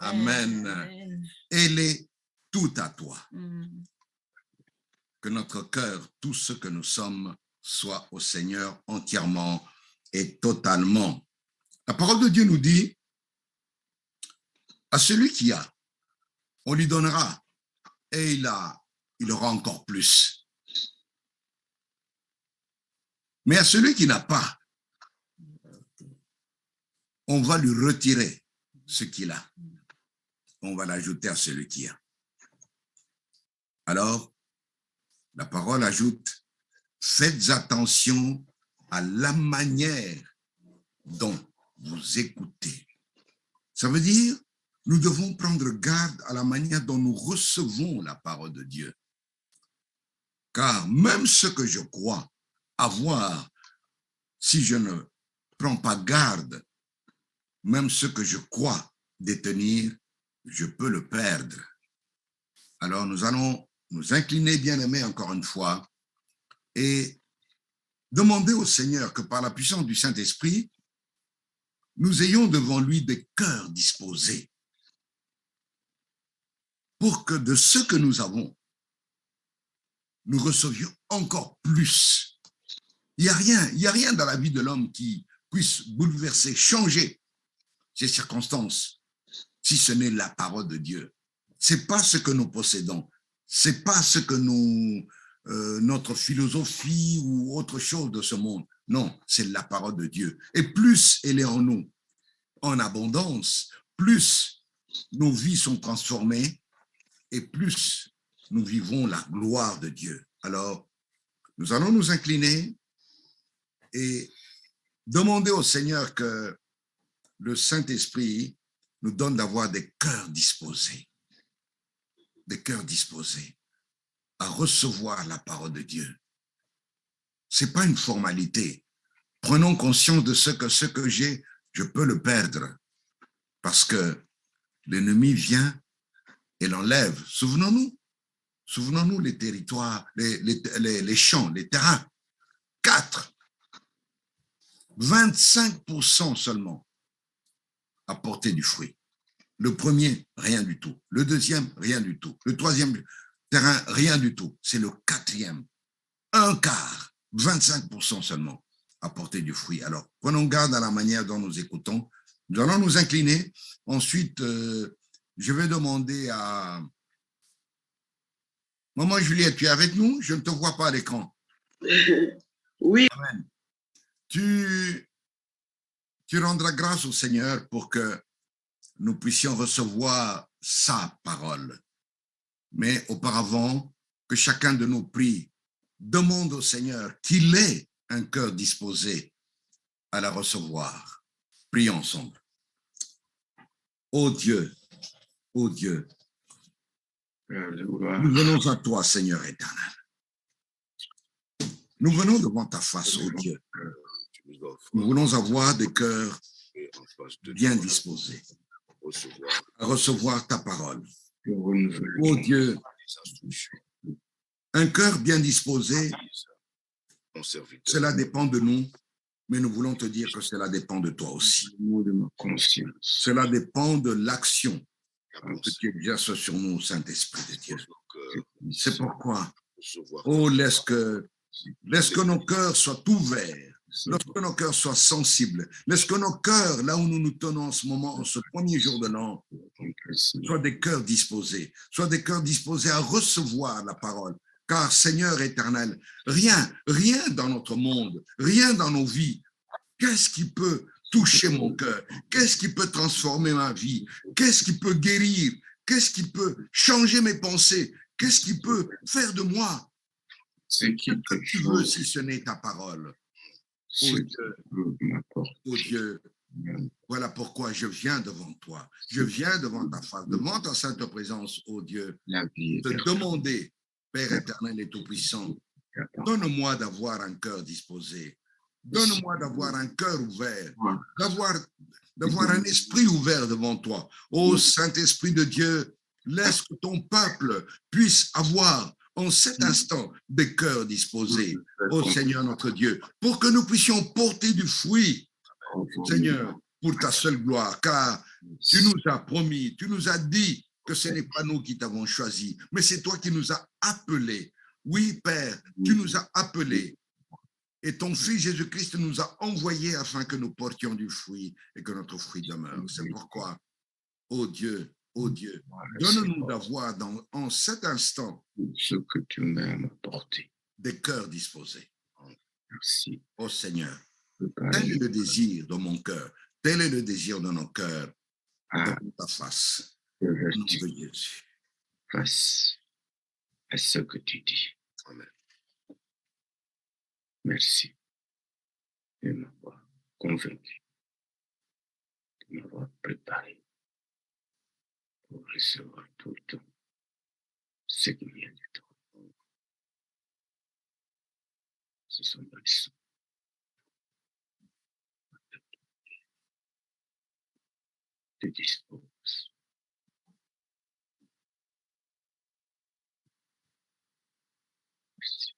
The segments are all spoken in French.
Amen. Elle est tout à toi. Que notre cœur, tout ce que nous sommes, soit au Seigneur entièrement et totalement. La parole de Dieu nous dit, à celui qui a, on lui donnera, et il aura encore plus. Mais à celui qui n'a pas, on va lui retirer ce qu'il a. On va l'ajouter à celui qui a. Alors, la parole ajoute, faites attention à la manière dont vous écoutez. Ça veut dire, nous devons prendre garde à la manière dont nous recevons la parole de Dieu. Car même ce que je crois avoir, si je ne prends pas garde, même ce que je crois détenir, je peux le perdre. Alors nous allons nous incliner, bien-aimés, encore une fois, et demander au Seigneur que par la puissance du Saint-Esprit, nous ayons devant lui des cœurs disposés pour que de ce que nous avons, nous recevions encore plus. Il n'y a rien dans la vie de l'homme qui puisse bouleverser, changer ses circonstances, si ce n'est la parole de Dieu. C'est pas ce que nous possédons, c'est pas ce que notre philosophie ou autre chose de ce monde. Non, c'est la parole de Dieu. Et plus elle est en nous, en abondance, plus nos vies sont transformées et plus nous vivons la gloire de Dieu. Alors, nous allons nous incliner et demander au Seigneur que le Saint-Esprit nous donne d'avoir des cœurs disposés à recevoir la parole de Dieu. C'est pas une formalité. Prenons conscience de ce que j'ai, je peux le perdre parce que l'ennemi vient et l'enlève. Souvenons-nous les territoires, les champs, les terrains. 25% seulement apporter du fruit. Le premier, rien du tout. Le deuxième, rien du tout. Le troisième terrain, rien du tout. C'est le quatrième. Un quart, 25% seulement apporter du fruit. Alors, prenons garde à la manière dont nous écoutons. Nous allons nous incliner. Ensuite, je vais demander à... Maman Juliette, tu es avec nous? Je ne te vois pas à l'écran. Oui. Amen. Tu rendras grâce au Seigneur pour que nous puissions recevoir sa parole. Mais auparavant, que chacun de nous prie, demande au Seigneur qu'il ait un cœur disposé à la recevoir. Prions ensemble. Ô Dieu, nous venons à toi, Seigneur éternel. Nous venons devant ta face, ô Dieu. Nous voulons avoir des cœurs bien disposés à recevoir ta parole. Ô Dieu, un cœur bien disposé, cela dépend de nous, mais nous voulons te dire que cela dépend de toi aussi. Cela dépend de l'action que tu exerces sur nous, Saint-Esprit de Dieu. C'est pourquoi, laisse que nos cœurs soient ouverts, lorsque nos cœurs soient sensibles, laisse que nos cœurs, là où nous nous tenons en ce moment, en ce premier jour de l'an, soient des cœurs disposés à recevoir la parole. Car Seigneur éternel, rien dans notre monde, rien dans nos vies, qu'est-ce qui peut toucher mon cœur? Qu'est-ce qui peut transformer ma vie? Qu'est-ce qui peut guérir? Qu'est-ce qui peut changer mes pensées? Qu'est-ce qui peut faire de moi ce que tu veux si ce n'est ta parole? Oh Dieu, voilà pourquoi je viens devant toi. Je viens devant ta face, devant ta sainte présence, oh Dieu, te demander, Père éternel et tout-puissant, donne-moi d'avoir un cœur disposé. Donne-moi d'avoir un cœur ouvert, d'avoir un esprit ouvert devant toi. Ô Saint-Esprit de Dieu, laisse que ton peuple puisse avoir en cet instant des cœurs disposés, ô Seigneur notre Dieu, pour que nous puissions porter du fruit, Seigneur, pour ta seule gloire, car tu nous as promis, tu nous as dit que ce n'est pas nous qui t'avons choisi, mais c'est toi qui nous as appelés. Oui, Père, tu nous as appelés. Et ton Fils Jésus-Christ nous a envoyés afin que nous portions du fruit et que notre fruit demeure. C'est pourquoi, oh Dieu, donne-nous d'avoir en cet instant ce que tu m'as apporté. Des cœurs disposés. Merci. Oh Seigneur, tel est le désir de mon cœur, tel est le désir de nos cœurs, dans ta face. Au nom de Jésus. Face à ce que tu dis. Amen. Merci de m'avoir convaincu, de m'avoir préparé pour recevoir tout le temps ce qui vient de toi. Ce sont des leçons. Te dispose. Merci.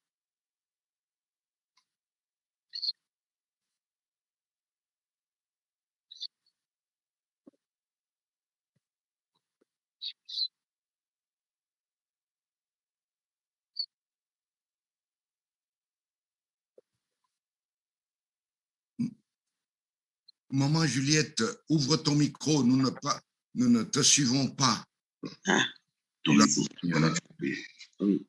Maman Juliette, ouvre ton micro, nous ne te suivons pas. Ah, oui.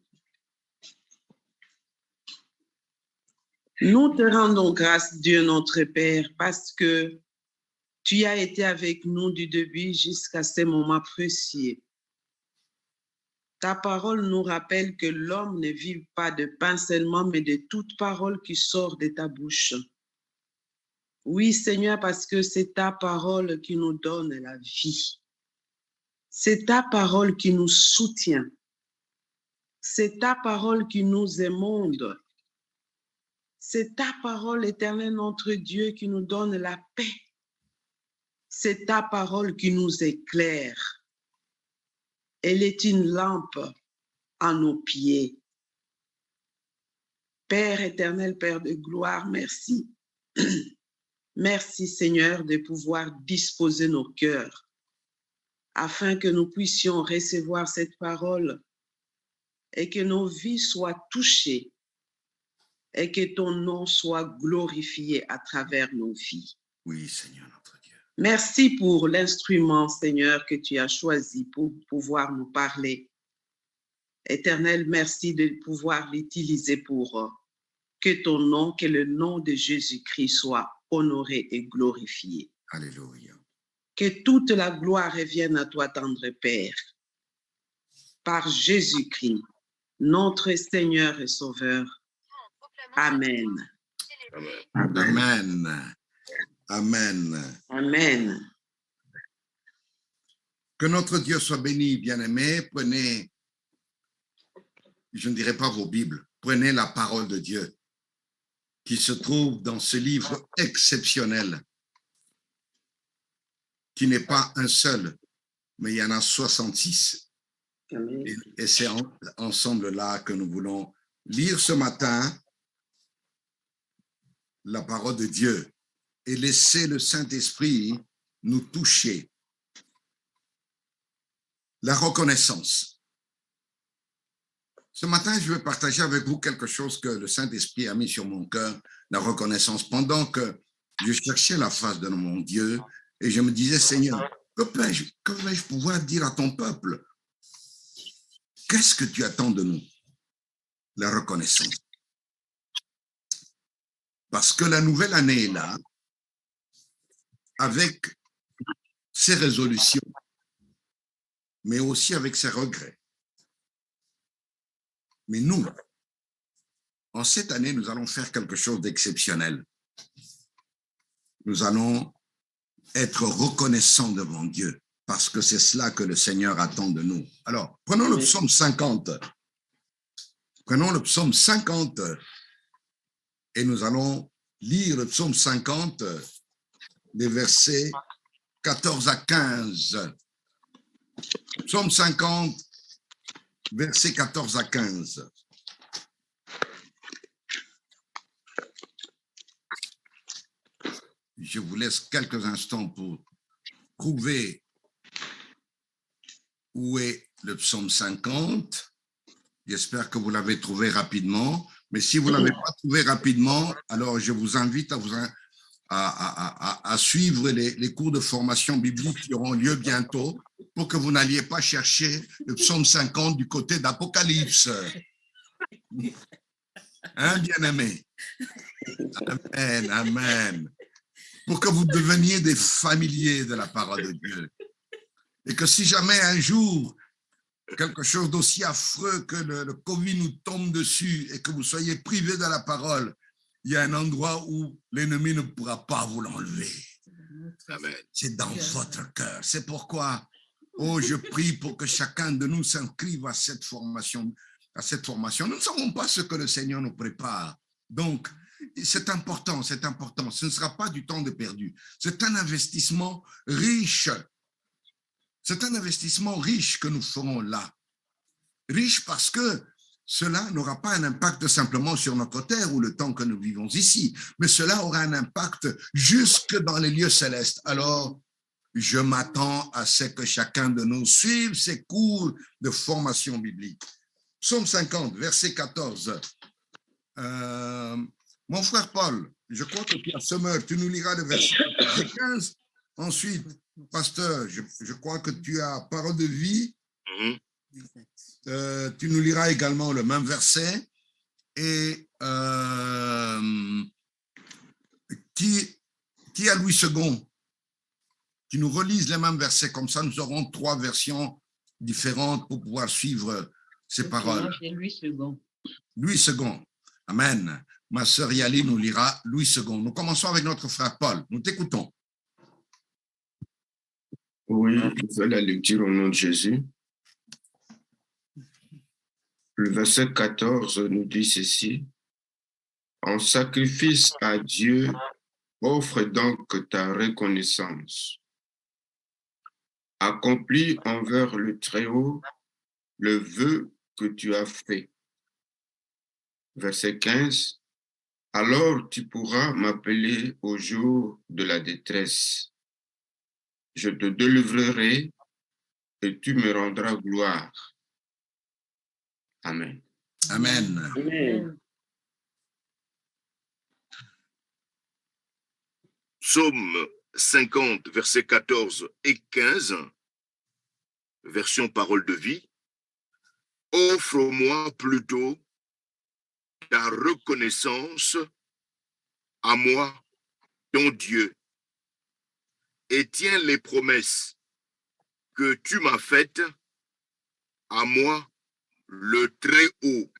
Nous te rendons grâce, Dieu notre Père, parce que tu as été avec nous du début jusqu'à ce moment précieux. Ta parole nous rappelle que l'homme ne vit pas de pain seulement, mais de toute parole qui sort de ta bouche. Oui, Seigneur, parce que c'est ta parole qui nous donne la vie. C'est ta parole qui nous soutient. C'est ta parole qui nous émonde. C'est ta parole, Éternel, notre Dieu, qui nous donne la paix. C'est ta parole qui nous éclaire. Elle est une lampe à nos pieds. Père éternel, Père de gloire, merci. Merci, Seigneur, de pouvoir disposer nos cœurs afin que nous puissions recevoir cette parole et que nos vies soient touchées et que ton nom soit glorifié à travers nos vies. Oui, Seigneur notre Dieu. Merci pour l'instrument, Seigneur, que tu as choisi pour pouvoir nous parler. Éternel, merci de pouvoir l'utiliser pour que ton nom, que le nom de Jésus-Christ soit honoré et glorifié. Alléluia. Que toute la gloire revienne à toi, tendre Père, par Jésus-Christ, notre Seigneur et Sauveur. Amen. Amen. Amen. Amen. Que notre Dieu soit béni, bien-aimés. Prenez, je ne dirais pas vos Bibles, prenez la parole de Dieu qui se trouve dans ce livre exceptionnel, qui n'est pas un seul, mais il y en a 66. Amen. Et c'est ensemble là que nous voulons lire ce matin la parole de Dieu et laisser le Saint-Esprit nous toucher. La reconnaissance. Ce matin, je vais partager avec vous quelque chose que le Saint-Esprit a mis sur mon cœur, la reconnaissance. Pendant que je cherchais la face de mon Dieu et je me disais, Seigneur, que vais-je pouvoir dire à ton peuple? Qu'est-ce que tu attends de nous? La reconnaissance. Parce que la nouvelle année est là, avec ses résolutions, mais aussi avec ses regrets. Mais nous, en cette année, nous allons faire quelque chose d'exceptionnel. Nous allons être reconnaissants devant Dieu, parce que c'est cela que le Seigneur attend de nous. Alors, prenons le psaume 50. Prenons le psaume 50 et nous allons lire le psaume 50, des versets 14 à 15. Psaume 50, versets 14 à 15. Je vous laisse quelques instants pour trouver où est le psaume 50. J'espère que vous l'avez trouvé rapidement. Mais si vous ne l'avez pas trouvé rapidement, alors je vous invite à suivre les cours de formation biblique qui auront lieu bientôt pour que vous n'alliez pas chercher le psaume 50 du côté d'Apocalypse. Hein, bien-aimé? Amen, amen. Pour que vous deveniez des familiers de la parole de Dieu. Et que si jamais un jour, quelque chose d'aussi affreux que le Covid nous tombe dessus et que vous soyez privés de la parole, il y a un endroit où l'ennemi ne pourra pas vous l'enlever. Amen. C'est dans votre cœur. C'est pourquoi, je prie pour que chacun de nous s'inscrive à cette formation. Nous ne savons pas ce que le Seigneur nous prépare. Donc, c'est important, c'est important. Ce ne sera pas du temps de perdu. C'est un investissement riche. C'est un investissement riche que nous ferons là. Riche parce que cela n'aura pas un impact simplement sur notre terre ou le temps que nous vivons ici, mais cela aura un impact jusque dans les lieux célestes. Alors, je m'attends à ce que chacun de nous suive ces cours de formation biblique. Psaume 50, verset 14. Mon frère Paul, je crois que tu as semeur, tu nous liras le verset 15. Ensuite, pasteur, je crois que tu as parole de vie. Tu nous liras également le même verset. Et qui a Louis II? Qui nous relise les mêmes versets, comme ça nous aurons 3 versions différentes pour pouvoir suivre ces paroles. C'est Louis II. Louis II. Amen. Ma sœur Yali nous lira Louis II. Nous commençons avec notre frère Paul. Nous t'écoutons. Oui, je fais la lecture au nom de Jésus. Le verset 14 nous dit ceci. En sacrifice à Dieu, offre donc ta reconnaissance. Accomplis envers le Très-Haut le vœu que tu as fait. Verset 15. Alors tu pourras m'appeler au jour de la détresse. Je te délivrerai et tu me rendras gloire. Amen. Amen. Amen. Psaume 50, versets 14 et 15, version parole de vie. Offre-moi plutôt ta reconnaissance à moi, ton Dieu, et tiens les promesses que tu m'as faites à moi, le Très-Haut.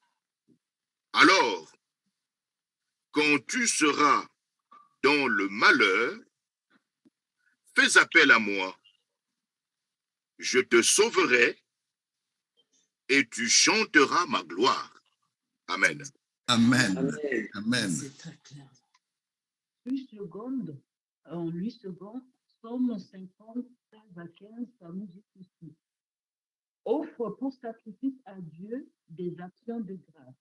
Alors, quand tu seras dans le malheur, fais appel à moi. Je te sauverai et tu chanteras ma gloire. Amen. Amen. Amen. C'est très clair. En 8 secondes, Psaume 50, 13 à 15, ça nous dit ceci. Offre pour sacrifice à Dieu des actions de grâce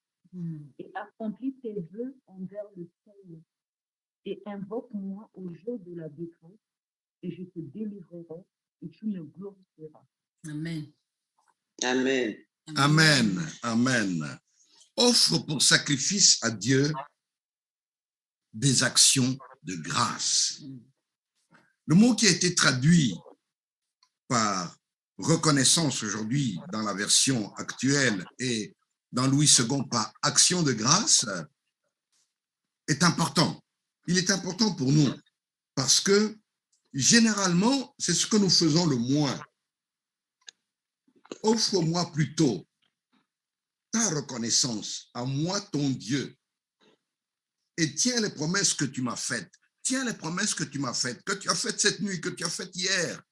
et accomplis tes vœux envers le Très-Haut. Et invoque-moi au jour de la détresse et je te délivrerai et tu me glorifieras. Amen. Amen. Amen. Amen. Offre pour sacrifice à Dieu des actions de grâce. Le mot qui a été traduit par reconnaissance aujourd'hui dans la version actuelle et dans Louis II par action de grâce est important. Il est important pour nous parce que généralement, c'est ce que nous faisons le moins. Offre-moi plutôt ta reconnaissance à moi, ton Dieu, et tiens les promesses que tu m'as faites. Tiens les promesses que tu m'as faites, que tu as faites cette nuit, que tu as faites hier.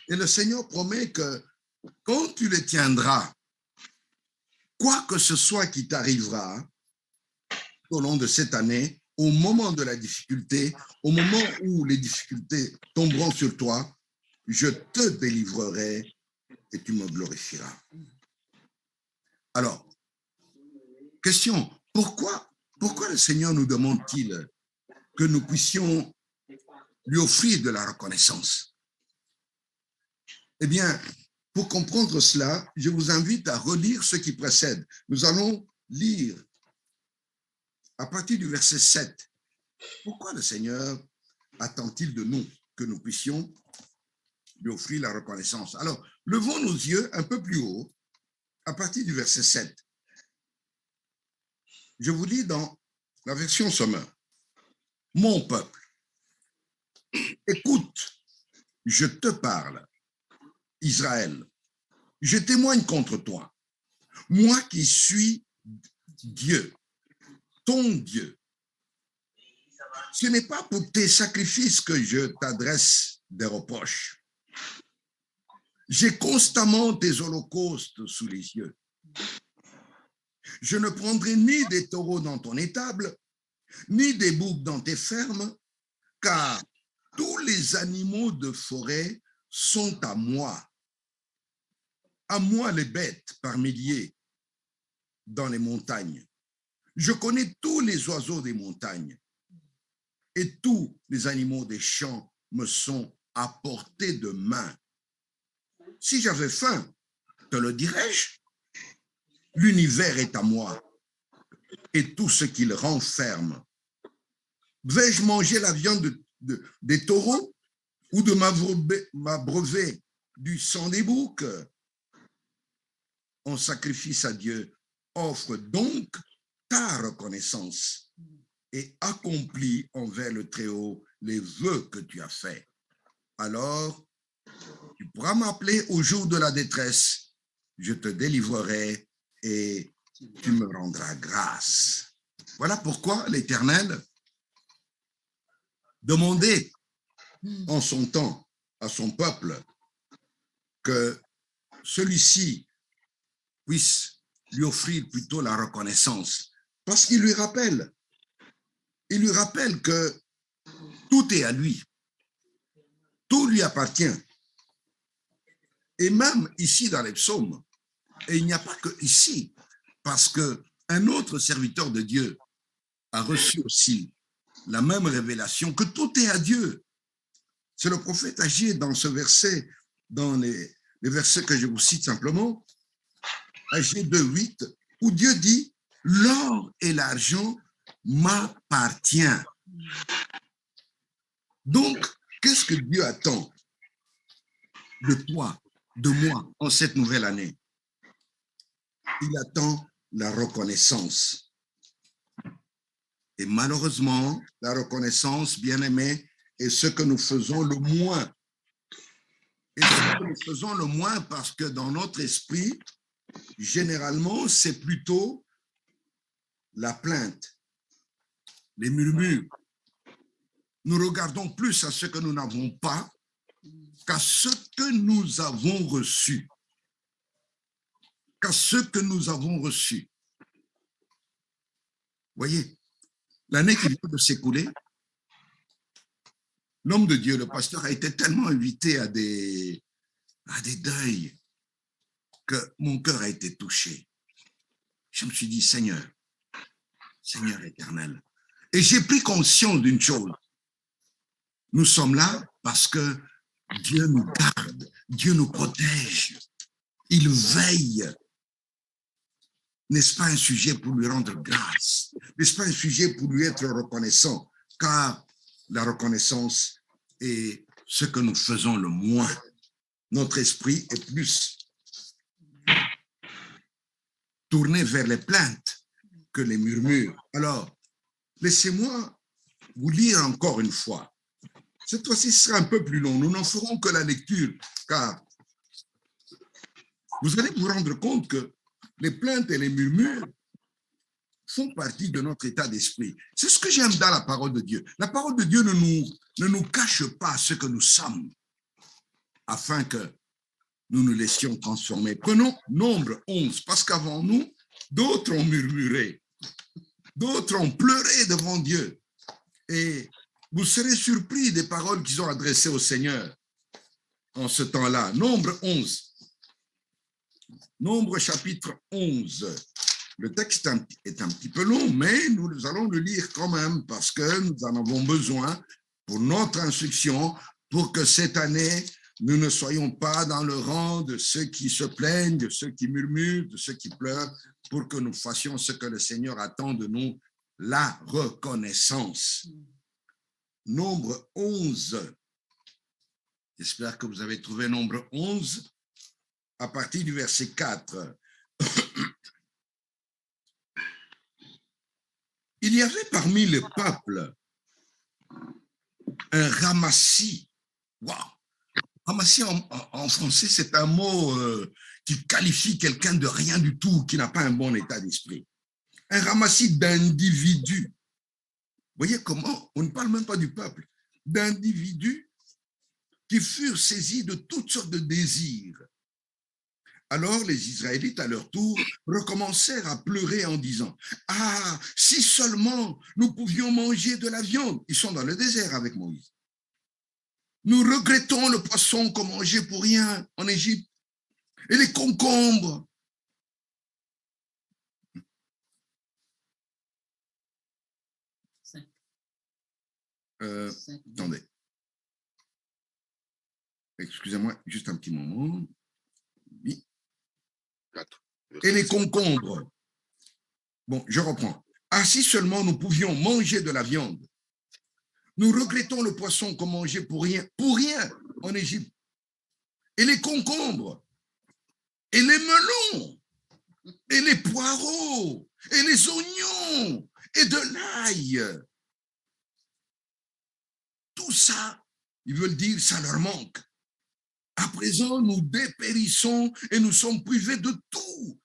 Et le Seigneur promet que quand tu les tiendras, quoi que ce soit qui t'arrivera au long de cette année, au moment de la difficulté, au moment où les difficultés tomberont sur toi, je te délivrerai et tu me glorifieras. Alors, question, pourquoi le Seigneur nous demande-t-il que nous puissions lui offrir de la reconnaissance. Eh bien, pour comprendre cela, je vous invite à relire ce qui précède. Nous allons lire à partir du verset 7. Pourquoi le Seigneur attend-il de nous que nous puissions lui offrir la reconnaissance? Alors, levons nos yeux un peu plus haut, à partir du verset 7. Je vous lis dans la version Sommer. Mon peuple, écoute, je te parle, Israël, je témoigne contre toi, moi qui suis Dieu, ton Dieu. Ce n'est pas pour tes sacrifices que je t'adresse des reproches. J'ai constamment tes holocaustes sous les yeux. Je ne prendrai ni des taureaux dans ton étable, ni des boucs dans tes fermes, car tous les animaux de forêt sont à moi les bêtes par milliers dans les montagnes. Je connais tous les oiseaux des montagnes et tous les animaux des champs me sont à portée de main. Si j'avais faim, te le dirais-je, l'univers est à moi et tout ce qu'il renferme. Vais-je manger la viande des taureaux ou de m'abreuver du sang des boucs? En sacrifice à Dieu, offre donc ta reconnaissance et accomplis envers le Très-Haut les vœux que tu as faits. Alors, tu pourras m'appeler au jour de la détresse, je te délivrerai et tu me rendras grâce. Voilà pourquoi l'Éternel demandait en son temps à son peuple que celui-ci puisse lui offrir plutôt la reconnaissance, parce qu'il lui rappelle que tout est à lui, tout lui appartient. Et même ici dans les psaumes, et il n'y a pas que ici, parce qu'un autre serviteur de Dieu a reçu aussi la même révélation que tout est à Dieu. C'est le prophète Agé dans ce verset, dans les versets que je vous cite simplement, Agé 2:8, où Dieu dit « L'or et l'argent m'appartient ». Donc, qu'est-ce que Dieu attend de toi, de moi, en cette nouvelle année? Il attend la reconnaissance. Et malheureusement, la reconnaissance, bien-aimés, est ce que nous faisons le moins. Et ce que nous faisons le moins parce que dans notre esprit, généralement, c'est plutôt la plainte, les murmures. Nous regardons plus à ce que nous n'avons pas qu'à ce que nous avons reçu. Qu'à ce que nous avons reçu. Voyez, l'année qui vient de s'écouler, l'homme de Dieu, le pasteur, a été tellement invité à des deuils que mon cœur a été touché. Je me suis dit, Seigneur éternel. Et j'ai pris conscience d'une chose. Nous sommes là parce que Dieu nous garde, Dieu nous protège. Il veille. N'est-ce pas un sujet pour lui rendre grâce? N'est-ce pas un sujet pour lui être reconnaissant? Car la reconnaissance est ce que nous faisons le moins. Notre esprit est plus tourné vers les plaintes que les murmures. Alors, laissez-moi vous lire encore une fois. Cette fois-ci, ce sera un peu plus long. Nous n'en ferons que la lecture, car vous allez vous rendre compte que les plaintes et les murmures font partie de notre état d'esprit. C'est ce que j'aime dans la parole de Dieu. La parole de Dieu ne nous cache pas ce que nous sommes, afin que nous nous laissions transformer. Prenons Nombre 11, parce qu'avant nous, d'autres ont murmuré, d'autres ont pleuré devant Dieu. Et vous serez surpris des paroles qu'ils ont adressées au Seigneur en ce temps-là. Nombre 11. Nombre chapitre 11. Le texte est un petit peu long, mais nous allons le lire quand même parce que nous en avons besoin pour notre instruction, pour que cette année, nous ne soyons pas dans le rang de ceux qui se plaignent, de ceux qui murmurent, de ceux qui pleurent, pour que nous fassions ce que le Seigneur attend de nous, la reconnaissance. Nombre 11. J'espère que vous avez trouvé nombre 11 à partir du verset 4. Il y avait parmi le peuple un ramassis. Wow. Ramassis en français, c'est un mot qui qualifie quelqu'un de rien du tout, qui n'a pas un bon état d'esprit. Un ramassis d'individus. Vous voyez comment on ne parle même pas du peuple, d'individus qui furent saisis de toutes sortes de désirs. Alors les Israélites, à leur tour, recommencèrent à pleurer en disant « Ah, si seulement nous pouvions manger de la viande !» Ils sont dans le désert avec Moïse. « Nous regrettons le poisson qu'on mangeait pour rien en Égypte et les concombres. » Attendez. Excusez-moi, juste un petit moment. Oui. Et les concombres. Bon, je reprends. Ah, si seulement nous pouvions manger de la viande. Nous regrettons le poisson qu'on mangeait pour rien en Égypte. Et les concombres, et les melons, et les poireaux, et les oignons, et de l'ail. Tout ça, ils veulent dire, ça leur manque. À présent, nous dépérissons et nous sommes privés de tout.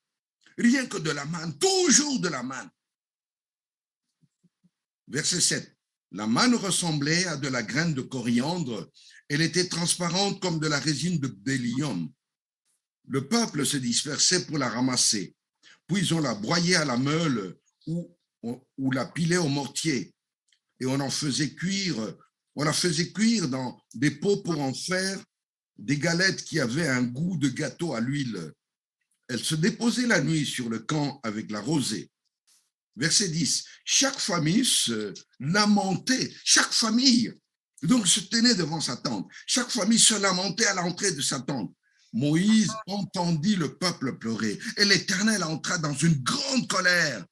Rien que de la manne, toujours de la manne. Verset 7. La manne ressemblait à de la graine de coriandre. Elle était transparente comme de la résine de bdellium. Le peuple se dispersait pour la ramasser. Puis on la broyait à la meule ou la pilait au mortier. Et on la faisait cuire dans des pots pour en faire des galettes qui avaient un goût de gâteau à l'huile. Elle se déposait la nuit sur le camp avec la rosée. Verset 10. Chaque famille se lamentait, chaque famille donc se tenait devant sa tente. Chaque famille se lamentait à l'entrée de sa tente. Moïse entendit le peuple pleurer et l'Éternel entra dans une grande colère.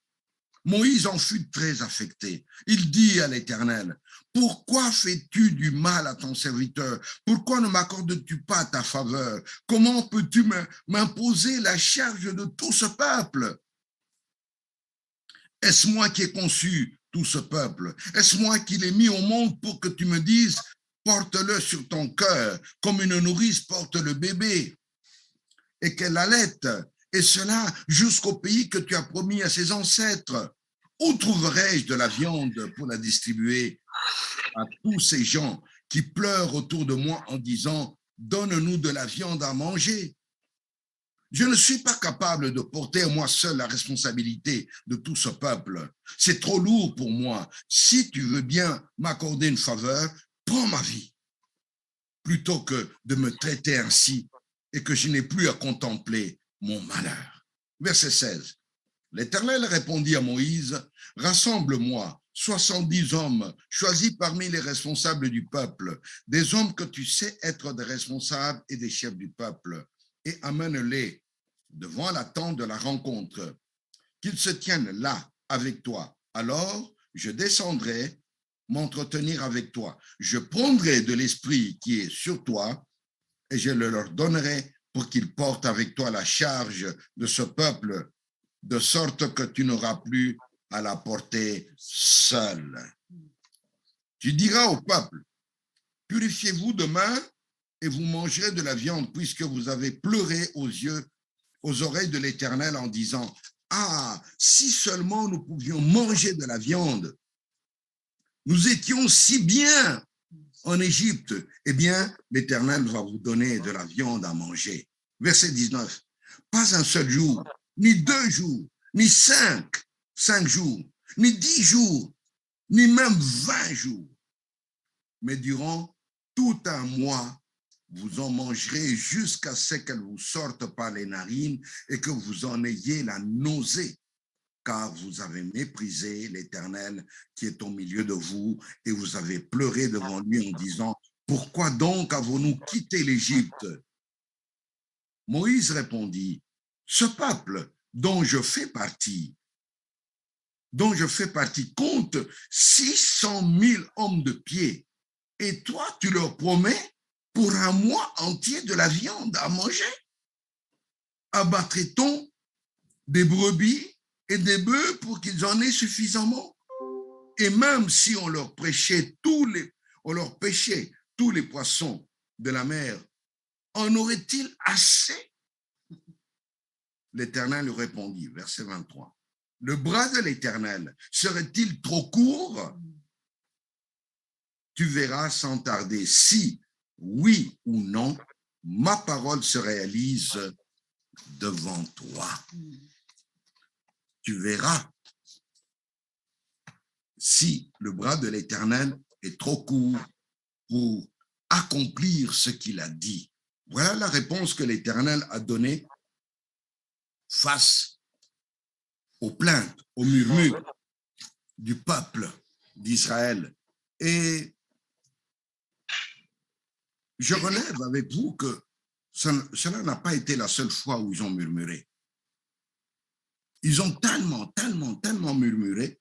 Moïse en fut très affecté. Il dit à l'Éternel, « Pourquoi fais-tu du mal à ton serviteur? Pourquoi ne m'accordes-tu pas ta faveur? Comment peux-tu m'imposer la charge de tout ce peuple? Est-ce moi qui ai conçu tout ce peuple? Est-ce moi qui l'ai mis au monde pour que tu me dises, porte-le sur ton cœur, comme une nourrice porte le bébé, et qu'elle allaite, et cela jusqu'au pays que tu as promis à ses ancêtres? Où trouverai-je de la viande pour la distribuer à tous ces gens qui pleurent autour de moi en disant, donne-nous de la viande à manger? Je ne suis pas capable de porter moi seul la responsabilité de tout ce peuple. C'est trop lourd pour moi. Si tu veux bien m'accorder une faveur, prends ma vie, plutôt que de me traiter ainsi et que je n'ai plus à contempler mon malheur. Verset 16. L'Éternel répondit à Moïse, « Rassemble-moi 70 hommes choisis parmi les responsables du peuple, des hommes que tu sais être des responsables et des chefs du peuple, et amène-les devant la tente de la rencontre, qu'ils se tiennent là avec toi. Alors, je descendrai m'entretenir avec toi. Je prendrai de l'esprit qui est sur toi et je le leur donnerai pour qu'ils portent avec toi la charge de ce peuple, de sorte que tu n'auras plus à la porter seul. Tu diras au peuple, purifiez-vous demain et vous mangerez de la viande, puisque vous avez pleuré aux oreilles de l'Éternel en disant, ah, si seulement nous pouvions manger de la viande, nous étions si bien en Égypte, eh bien, l'Éternel va vous donner de la viande à manger. Verset 19, pas un seul jour, ni 2 jours, ni 5 jours, ni 10 jours, ni même 20 jours, mais durant tout un mois, vous en mangerez jusqu'à ce qu'elle vous sorte par les narines et que vous en ayez la nausée. car vous avez méprisé l'Éternel qui est au milieu de vous et vous avez pleuré devant lui en disant, pourquoi donc avons-nous quitté l'Égypte? Moïse répondit, ce peuple dont je fais partie compte 600 000 hommes de pied. Et toi, tu leur promets pour un mois entier de la viande à manger? Abattrait-on des brebis et des bœufs pour qu'ils en aient suffisamment? Et même si on leur pêchait tous les poissons de la mer, en aurait-il assez? L'Éternel lui répondit, verset 23, le bras de l'Éternel serait-il trop court? Tu verras sans tarder si, oui ou non, ma parole se réalise devant toi. Tu verras si le bras de l'Éternel est trop court pour accomplir ce qu'il a dit. Voilà la réponse que l'Éternel a donnée face aux plaintes, aux murmures du peuple d'Israël. Et je relève avec vous que cela n'a pas été la seule fois où ils ont murmuré. Ils ont tellement murmuré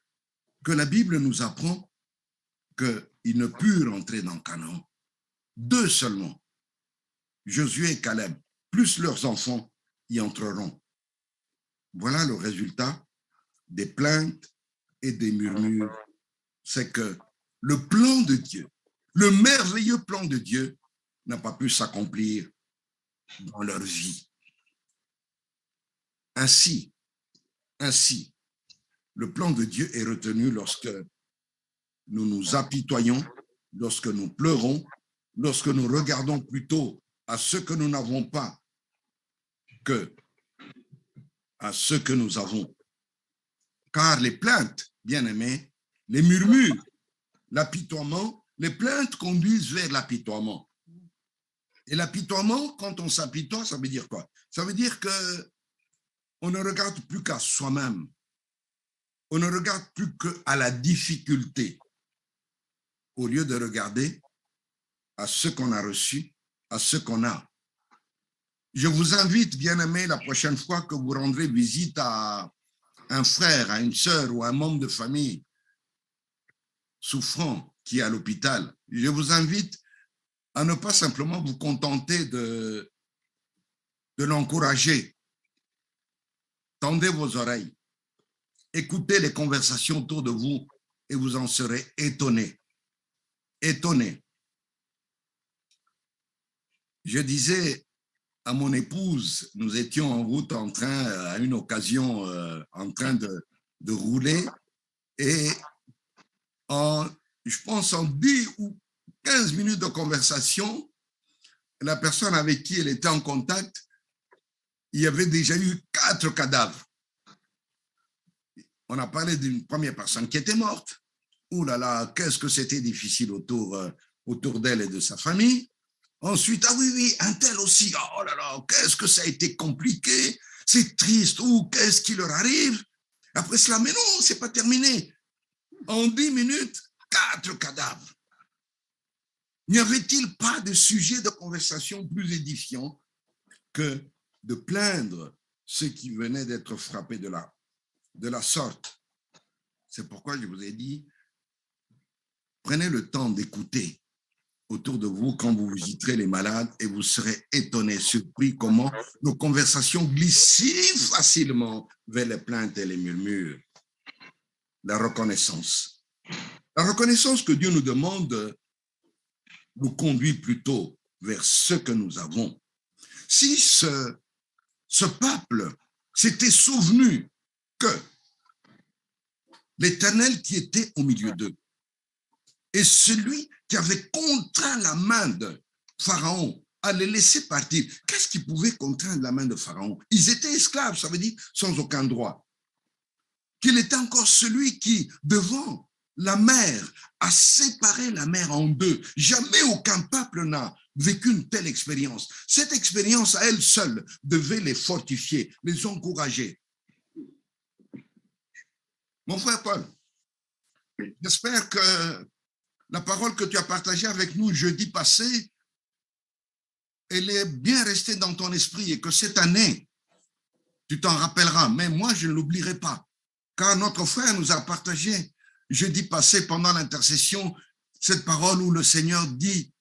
que la Bible nous apprend qu'ils ne purent entrer dans Canaan. 2 seulement, Josué et Caleb, plus leurs enfants, y entreront. Voilà le résultat des plaintes et des murmures. C'est que le plan de Dieu, le merveilleux plan de Dieu, n'a pas pu s'accomplir dans leur vie. Ainsi, le plan de Dieu est retenu lorsque nous nous apitoyons, lorsque nous pleurons, lorsque nous regardons plutôt à ce que nous n'avons pas que à ce que nous avons. Car les plaintes, bien-aimés, les murmures, l'apitoiement, les plaintes conduisent vers l'apitoiement. Et l'apitoiement, quand on s'apitoie, ça veut dire quoi? Ça veut dire que on ne regarde plus qu'à soi-même. On ne regarde plus qu'à la difficulté, au lieu de regarder à ce qu'on a reçu, à ce qu'on a. Je vous invite, bien-aimés, la prochaine fois que vous rendrez visite à un frère, à une sœur ou à un membre de famille souffrant qui est à l'hôpital, je vous invite à ne pas simplement vous contenter de l'encourager. Tendez vos oreilles, écoutez les conversations autour de vous et vous en serez étonnés. Étonnés. Je disais à mon épouse, nous étions en route à une occasion, en train de rouler et je pense en 10 ou 15 minutes de conversation, la personne avec qui elle était en contact, il y avait déjà eu 4 cadavres. On a parlé d'une première personne qui était morte. Ouh là là, qu'est-ce que c'était difficile autour d'elle et de sa famille. Ensuite, ah oui, un tel aussi, oh là là, qu'est-ce que ça a été compliqué, c'est triste, ou qu'est-ce qui leur arrive. Après cela, mais non, c'est pas terminé. En 10 minutes, 4 cadavres. N'y avait-il pas de sujet de conversation plus édifiant que de plaindre ceux qui venaient d'être frappés de la sorte? C'est pourquoi je vous ai dit, prenez le temps d'écouter autour de vous quand vous visiterez les malades et vous serez étonnés, surpris comment nos conversations glissent si facilement vers les plaintes et les murmures. La reconnaissance. La reconnaissance que Dieu nous demande nous conduit plutôt vers ce que nous avons. Si ce peuple s'était souvenu que l'Éternel qui était au milieu d'eux et celui qui avait contraint la main de Pharaon à les laisser partir. Qu'est-ce qui pouvait contraindre la main de Pharaon? Ils étaient esclaves, ça veut dire sans aucun droit. Qu'il était encore celui qui, devant la mer, a séparé la mer en 2. Jamais aucun peuple n'a vécu une telle expérience. Cette expérience à elle seule devait les fortifier, les encourager. Mon frère Paul, j'espère que la parole que tu as partagée avec nous jeudi passé, elle est bien restée dans ton esprit et que cette année, tu t'en rappelleras. Mais moi, je ne l'oublierai pas. Car notre frère nous a partagé jeudi passé pendant l'intercession cette parole où le Seigneur dit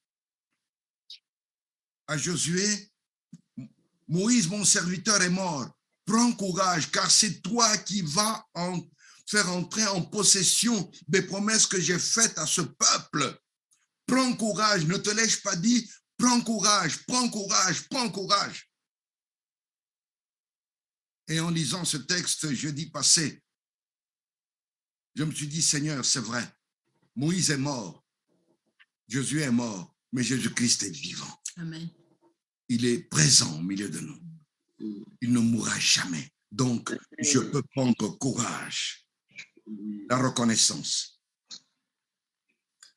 à Josué, Moïse, mon serviteur, est mort. Prends courage, car c'est toi qui vas faire entrer en possession des promesses que j'ai faites à ce peuple. Prends courage, ne te l'ai-je pas dit? Prends courage, prends courage, prends courage. Et en lisant ce texte jeudi passé, je me suis dit, Seigneur, c'est vrai, Moïse est mort, Josué est mort, mais Jésus-Christ est vivant. Amen. Il est présent au milieu de nous. Il ne mourra jamais. Donc, je peux prendre courage. La reconnaissance.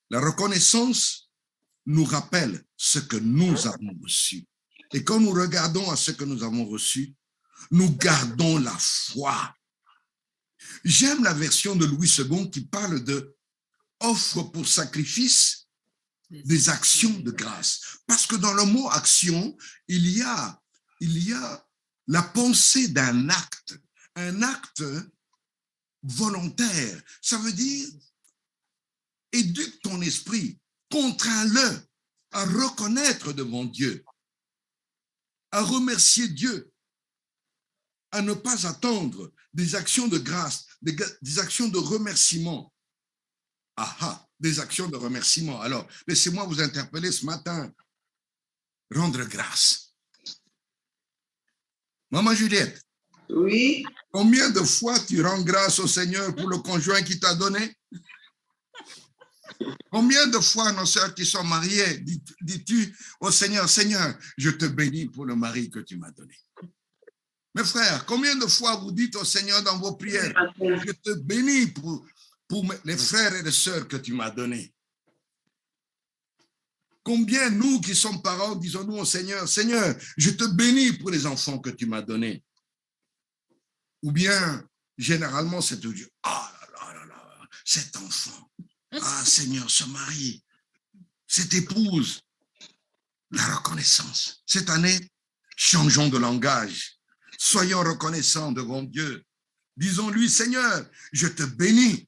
La reconnaissance nous rappelle ce que nous avons reçu. Et quand nous regardons à ce que nous avons reçu, nous gardons la foi. J'aime la version de Louis II qui parle de offre pour sacrifice des actions de grâce. Parce que dans le mot action, il y a la pensée d'un acte, un acte volontaire. Ça veut dire, éduque ton esprit, contrains-le à reconnaître devant Dieu, à remercier Dieu, à ne pas attendre des actions de grâce, des actions de remerciement. Des actions de remerciement. Alors, laissez-moi vous interpeller ce matin. Rendre grâce. Maman Juliette. Oui. Combien de fois tu rends grâce au Seigneur pour le conjoint qu'il t'a donné? Combien de fois, nos sœurs qui sont mariées, dis-tu au Seigneur, Seigneur, je te bénis pour le mari que tu m'as donné? Mes frères, combien de fois vous dites au Seigneur dans vos prières, je te bénis pour les frères et les sœurs que tu m'as donnés? Combien nous qui sommes parents, disons-nous au Seigneur, Seigneur, je te bénis pour les enfants que tu m'as donnés? Ou bien, généralement, c'est toujours, cet enfant, Seigneur, ce mari, cette épouse, la reconnaissance. Cette année, changeons de langage. Soyons reconnaissants devant Dieu. Disons-lui, Seigneur, je te bénis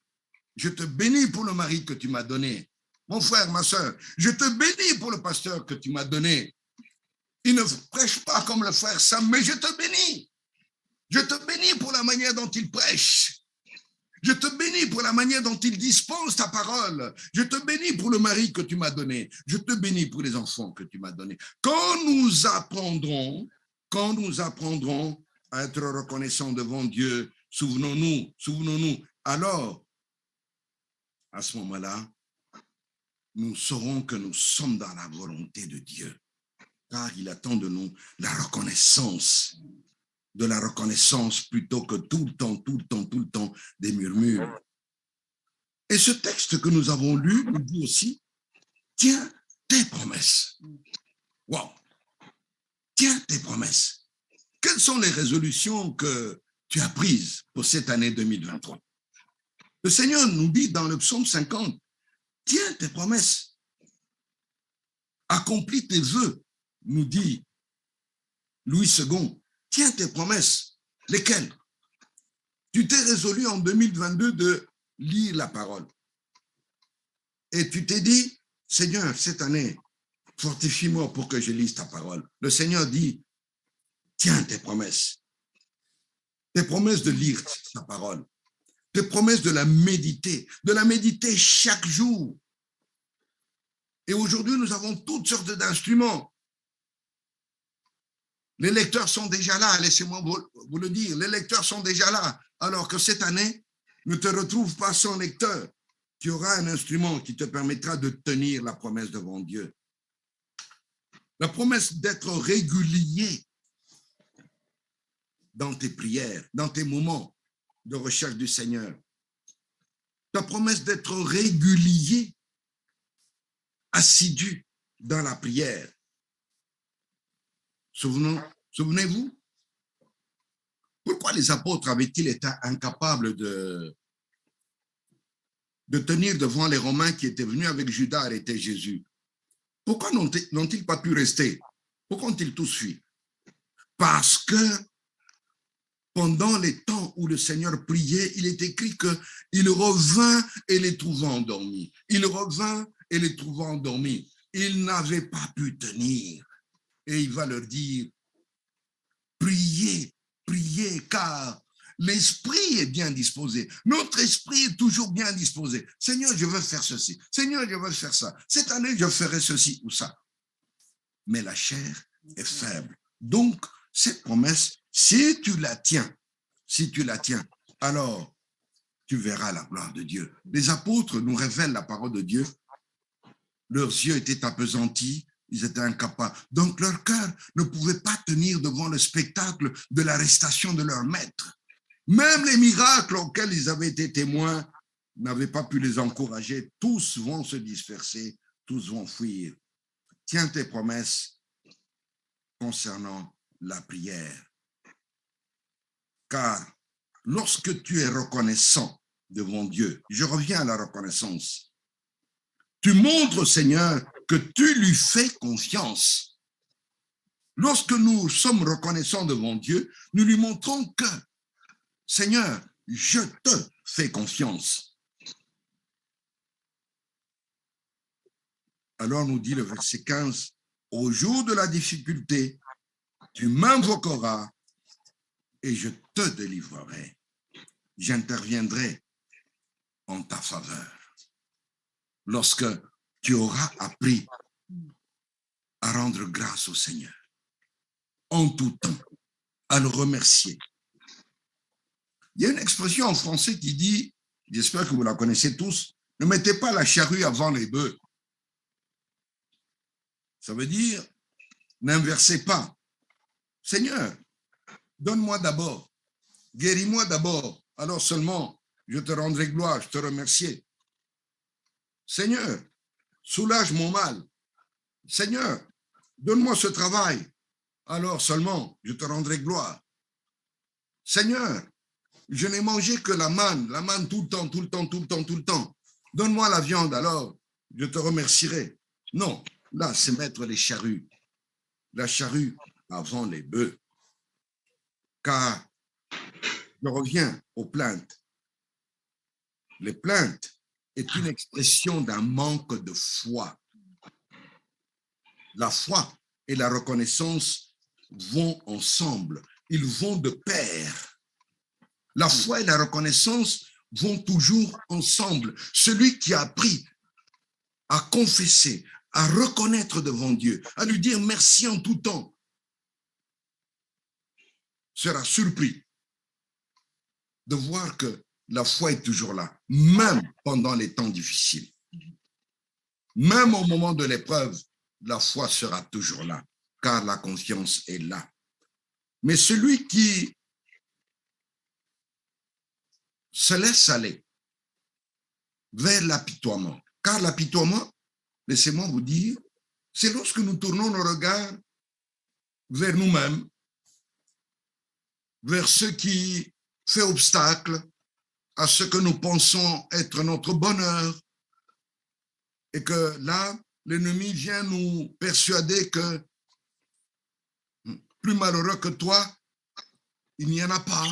pour le mari que tu m'as donné. Mon frère, ma soeur, je te bénis pour le pasteur que tu m'as donné. Il ne prêche pas comme le frère Sam, mais je te bénis. Je te bénis pour la manière dont il prêche. Je te bénis pour la manière dont il dispense ta parole. Je te bénis pour le mari que tu m'as donné. Je te bénis pour les enfants que tu m'as donnés. Quand nous apprendrons à être reconnaissants devant Dieu, souvenons-nous, alors, à ce moment-là, nous saurons que nous sommes dans la volonté de Dieu, car il attend de nous la reconnaissance, plutôt que tout le temps des murmures. Et ce texte que nous avons lu nous dit aussi, tiens tes promesses. Wow! Tiens tes promesses. Quelles sont les résolutions que tu as prises pour cette année 2023? Le Seigneur nous dit dans le psaume 50, tiens tes promesses. Accomplis tes vœux, nous dit Louis II. Tiens tes promesses. Lesquelles? Tu t'es résolu en 2022 de lire la parole. Et tu t'es dit, Seigneur, cette année, fortifie-moi pour que je lise ta parole. Le Seigneur dit, tiens tes promesses. Tes promesses de lire sa parole. Tes promesses de la méditer chaque jour. Et aujourd'hui, nous avons toutes sortes d'instruments. Les lecteurs sont déjà là, laissez-moi vous le dire, les lecteurs sont déjà là, alors que cette année, ne te retrouve pas sans lecteur. Tu auras un instrument qui te permettra de tenir la promesse devant Dieu. La promesse d'être régulier dans tes prières, dans tes moments de recherche du Seigneur. Ta promesse d'être régulier, assidu dans la prière. Souvenez-vous, pourquoi les apôtres avaient-ils été incapables de de tenir devant les Romains qui étaient venus avec Judas arrêter Jésus. Pourquoi n'ont-ils pas pu rester? Pourquoi ont-ils tous fui? Parce que pendant les temps où le Seigneur priait, il est écrit qu'il revint et les trouva endormis. Il revint et les trouva endormis. Ils n'avaient pas pu tenir. Et il va leur dire, priez, priez, car l'esprit est bien disposé. Notre esprit est toujours bien disposé. Seigneur, je veux faire ceci. Seigneur, je veux faire ça. Cette année, je ferai ceci ou ça. Mais la chair est faible. Donc, cette promesse, si tu la tiens, alors tu verras la gloire de Dieu. Les apôtres nous révèlent la parole de Dieu. Leurs yeux étaient appesantis, ils étaient incapables. Donc, leur cœur ne pouvait pas tenir devant le spectacle de l'arrestation de leur maître. Même les miracles auxquels ils avaient été témoins n'avaient pas pu les encourager. Tous vont se disperser, tous vont fuir. Tiens tes promesses concernant la prière. Car lorsque tu es reconnaissant devant Dieu, je reviens à la reconnaissance, tu montres au Seigneur que tu lui fais confiance. Lorsque nous sommes reconnaissants devant Dieu, nous lui montrons que, Seigneur, je te fais confiance. Alors nous dit le verset 15, au jour de la difficulté, tu m'invoqueras et je te délivrerai. J'interviendrai en ta faveur. Lorsque tu auras appris à rendre grâce au Seigneur, en tout temps, à le remercier. Il y a une expression en français qui dit, j'espère que vous la connaissez tous, ne mettez pas la charrue avant les bœufs. Ça veut dire, n'inversez pas. Seigneur, donne-moi d'abord, guéris-moi d'abord, alors seulement je te rendrai gloire, je te remercie. Seigneur, soulage mon mal. Seigneur, donne-moi ce travail, alors seulement je te rendrai gloire. Seigneur, je n'ai mangé que la manne tout le temps. Donne-moi la viande, alors je te remercierai. Non, là, c'est mettre les charrues. La charrue avant les bœufs. Car je reviens aux plaintes. Les plaintes est une expression d'un manque de foi. La foi et la reconnaissance vont ensemble. Ils vont de pair. La foi et la reconnaissance vont toujours ensemble. Celui qui a appris à confesser, à reconnaître devant Dieu, à lui dire merci en tout temps, sera surpris de voir que la foi est toujours là, même pendant les temps difficiles. Même au moment de l'épreuve, la foi sera toujours là, car la confiance est là. Mais celui qui se laisse aller vers l'apitoiement, car l'apitoiement, laissez-moi vous dire, c'est lorsque nous tournons nos regards vers nous-mêmes, vers ce qui fait obstacle à ce que nous pensons être notre bonheur, et que là, l'ennemi vient nous persuader que plus malheureux que toi, il n'y en a pas.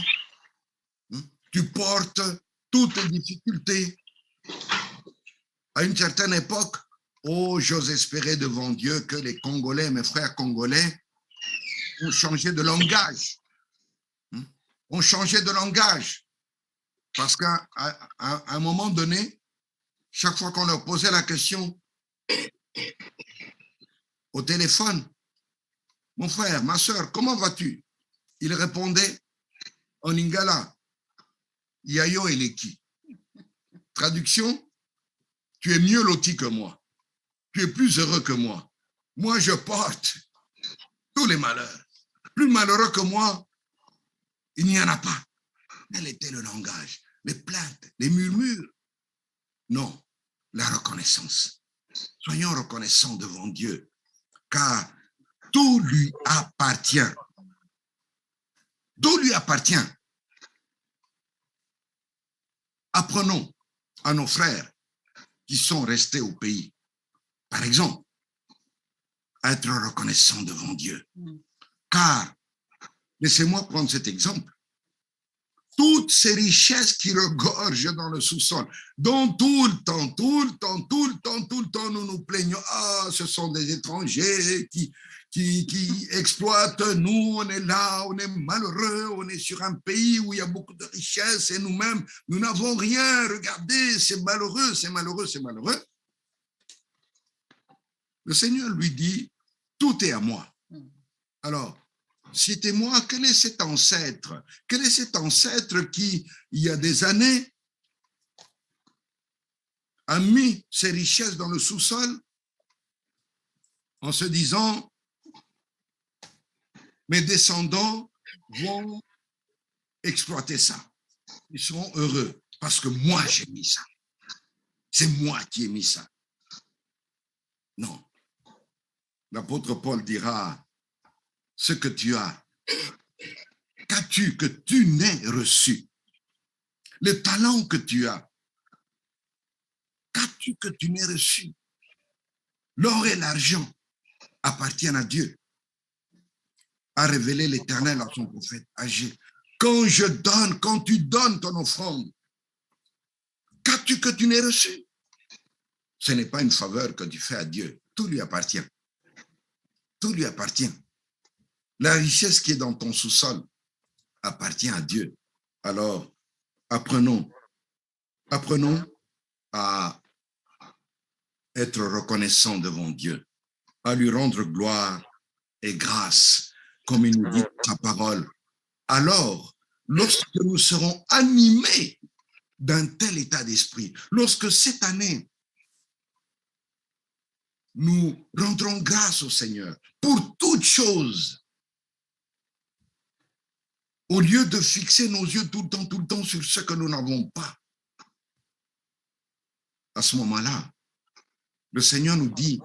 Tu portes toutes les difficultés. À une certaine époque, oh, j'ose espérer devant Dieu que les Congolais, mes frères congolais, ont changé de langage. Ont changé de langage. Parce qu'à un moment donné, chaque fois qu'on leur posait la question au téléphone, mon frère, ma soeur, comment vas-tu? Il répondait en lingala, Yayo Eleki. Traduction, tu es mieux loti que moi. Tu es plus heureux que moi. Moi, je porte tous les malheurs. Plus malheureux que moi, il n'y en a pas. Quel était le langage? Les plaintes, les murmures? Non, la reconnaissance. Soyons reconnaissants devant Dieu, car tout lui appartient. Tout lui appartient. Apprenons à nos frères qui sont restés au pays. Par exemple, être reconnaissant devant Dieu. Car, laissez-moi prendre cet exemple, toutes ces richesses qui regorgent dans le sous-sol, dont tout le temps, nous nous plaignons, ce sont des étrangers qui exploitent, nous, on est là, on est malheureux, on est sur un pays où il y a beaucoup de richesses et nous-mêmes, nous n'avons rien, regardez, c'est malheureux. Le Seigneur lui dit, tout est à moi. Alors, citez-moi, quel est cet ancêtre? Quel est cet ancêtre qui, il y a des années, a mis ses richesses dans le sous-sol en se disant, mes descendants vont exploiter ça. Ils seront heureux parce que moi, j'ai mis ça. C'est moi qui ai mis ça. Non. L'apôtre Paul dira, ce que tu as, qu'as-tu que tu n'aies reçu? Le talent que tu as, qu'as-tu que tu n'aies reçu? L'or et l'argent appartiennent à Dieu, a révélé l'Éternel à son prophète Agé. Quand tu donnes ton offrande, qu'as-tu que tu n'aies reçu? Ce n'est pas une faveur que tu fais à Dieu, tout lui appartient. Tout lui appartient. La richesse qui est dans ton sous-sol appartient à Dieu. Alors, apprenons à être reconnaissants devant Dieu, à lui rendre gloire et grâce, comme il nous dit sa parole. Alors, lorsque nous serons animés d'un tel état d'esprit, lorsque cette année, nous rendrons grâce au Seigneur pour toutes choses, au lieu de fixer nos yeux tout le temps sur ce que nous n'avons pas. À ce moment-là, le Seigneur nous dit,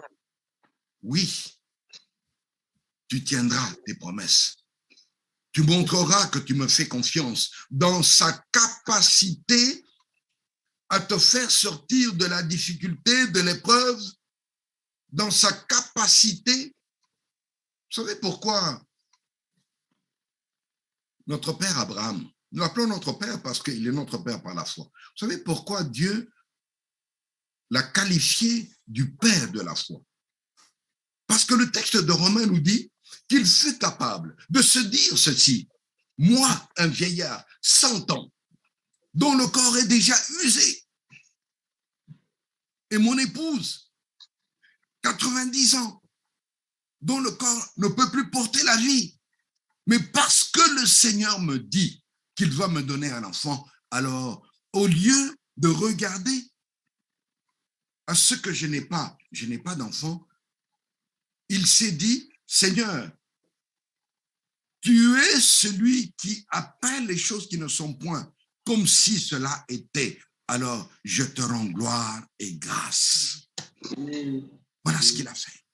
oui, tu tiendras tes promesses. Tu montreras que tu me fais confiance dans sa capacité à te faire sortir de la difficulté, de l'épreuve, dans sa capacité. Vous savez pourquoi notre père Abraham, nous l'appelons notre père parce qu'il est notre père par la foi. Vous savez pourquoi Dieu l'a qualifié du père de la foi? Parce que le texte de Romains nous dit qu'il fut capable de se dire ceci, moi, un vieillard, 100 ans, dont le corps est déjà usé, et mon épouse, 90 ans, dont le corps ne peut plus porter la vie. Mais parce que le Seigneur me dit qu'il va me donner un enfant, alors, au lieu de regarder à ce que je n'ai pas d'enfant, il s'est dit, Seigneur, tu es celui qui appelle les choses qui ne sont point, comme si cela était. Alors, je te rends gloire et grâce. Voilà ce qu'il a fait.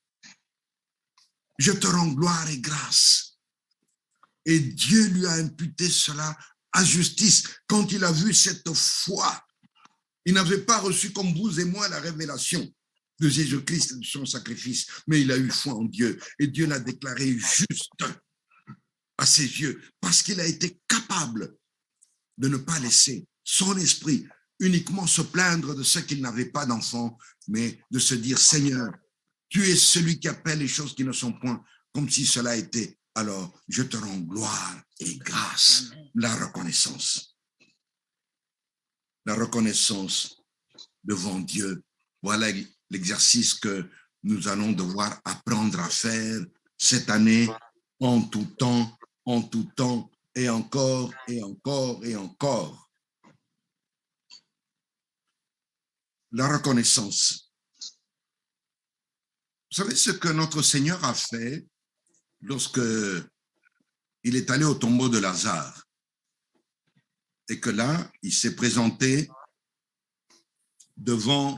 Je te rends gloire et grâce. Et Dieu lui a imputé cela à justice. Quand il a vu cette foi, il n'avait pas reçu comme vous et moi la révélation de Jésus-Christ et de son sacrifice, mais il a eu foi en Dieu. Et Dieu l'a déclaré juste à ses yeux, parce qu'il a été capable de ne pas laisser son esprit uniquement se plaindre de ce qu'il n'avait pas d'enfant, mais de se dire, Seigneur, tu es celui qui appelle les choses qui ne sont point, comme si cela était. Alors, je te rends gloire et grâce, la reconnaissance. La reconnaissance devant Dieu. Voilà l'exercice que nous allons devoir apprendre à faire cette année, en tout temps, et encore, et encore, et encore. La reconnaissance. Vous savez ce que notre Seigneur a fait lorsque il est allé au tombeau de Lazare et que là, il s'est présenté devant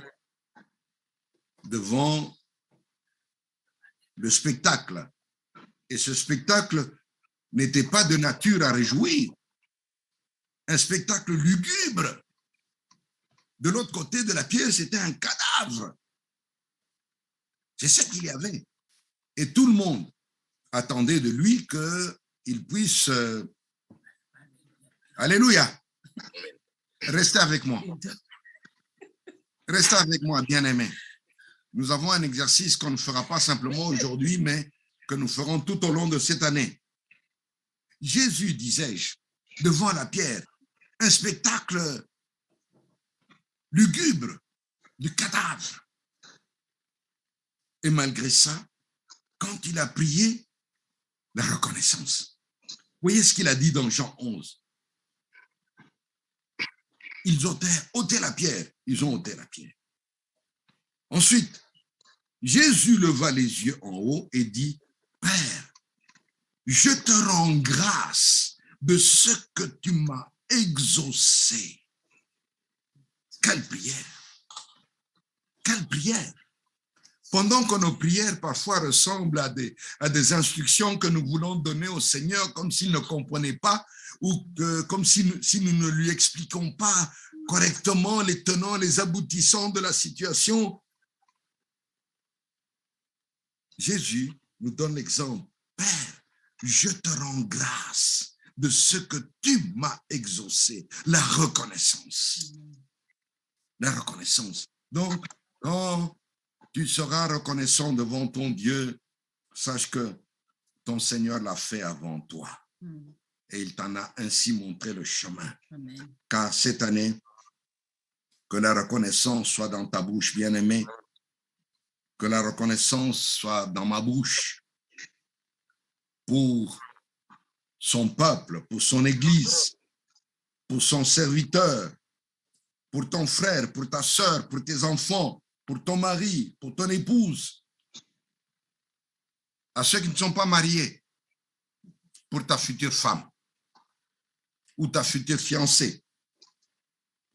le spectacle. Et ce spectacle n'était pas de nature à réjouir. Un spectacle lugubre. de l'autre côté de la pierre, c'était un cadavre. C'est ça qu'il y avait. Et tout le monde attendait de lui qu'il puisse... Alléluia. Restez avec moi. Restez avec moi, bien-aimés. Nous avons un exercice qu'on ne fera pas simplement aujourd'hui, mais que nous ferons tout au long de cette année. Jésus, disais-je, devant la pierre, un spectacle lugubre du cadavre. Et malgré ça, quand il a prié, la reconnaissance. Voyez ce qu'il a dit dans Jean 11. Ils ont ôté la pierre. Ils ont ôté la pierre. Ensuite, Jésus leva les yeux en haut et dit, Père, je te rends grâce de ce que tu m'as exaucé. Quelle prière! Quelle prière! Pendant que nos prières parfois ressemblent à des instructions que nous voulons donner au Seigneur comme s'il ne comprenait pas ou comme si nous ne lui expliquons pas correctement les tenants, les aboutissants de la situation, Jésus nous donne l'exemple. Père, je te rends grâce de ce que tu m'as exaucé. La reconnaissance. La reconnaissance. Donc, quand tu seras reconnaissant devant ton Dieu, sache que ton Seigneur l'a fait avant toi. Et il t'en a ainsi montré le chemin. Amen. Car cette année, que la reconnaissance soit dans ta bouche, bien-aimé, que la reconnaissance soit dans ma bouche pour son peuple, pour son Église, pour son serviteur, pour ton frère, pour ta sœur, pour tes enfants, pour ton mari, pour ton épouse, à ceux qui ne sont pas mariés, pour ta future femme ou ta future fiancée,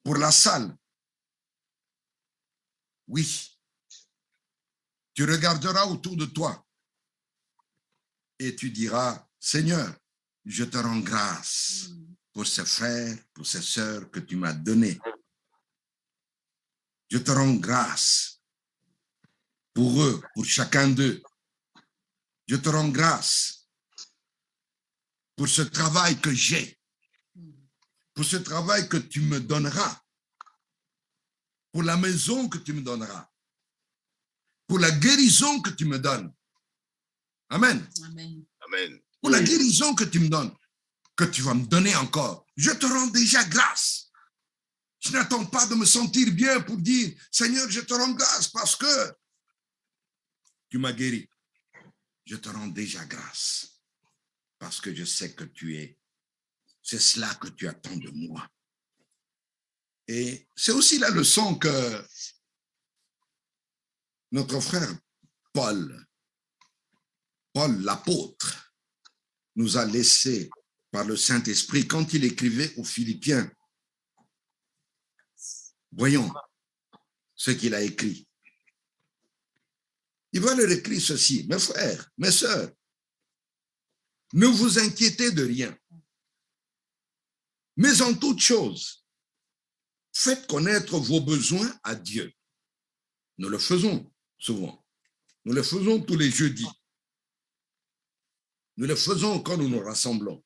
pour la salle. Oui, tu regarderas autour de toi et tu diras, Seigneur, je te rends grâce pour ces frères, pour ces sœurs que tu m'as donnés. Je te rends grâce pour eux, pour chacun d'eux. Je te rends grâce pour ce travail que j'ai, pour ce travail que tu me donneras, pour la maison que tu me donneras, pour la guérison que tu me donnes. Amen. Amen. Amen. Pour la guérison que tu me donnes, que tu vas me donner encore. Je te rends déjà grâce. Je n'attends pas de me sentir bien pour dire, Seigneur, je te rends grâce parce que tu m'as guéri. Je te rends déjà grâce parce que je sais que tu es. C'est cela que tu attends de moi. Et c'est aussi la leçon que notre frère Paul l'apôtre, nous a laissé par le Saint-Esprit quand il écrivait aux Philippiens. Voyons ce qu'il a écrit. Il va leur écrire ceci, mes frères, mes sœurs, ne vous inquiétez de rien, mais en toute chose, faites connaître vos besoins à Dieu. Nous le faisons souvent. Nous le faisons tous les jeudis. Nous le faisons quand nous nous rassemblons.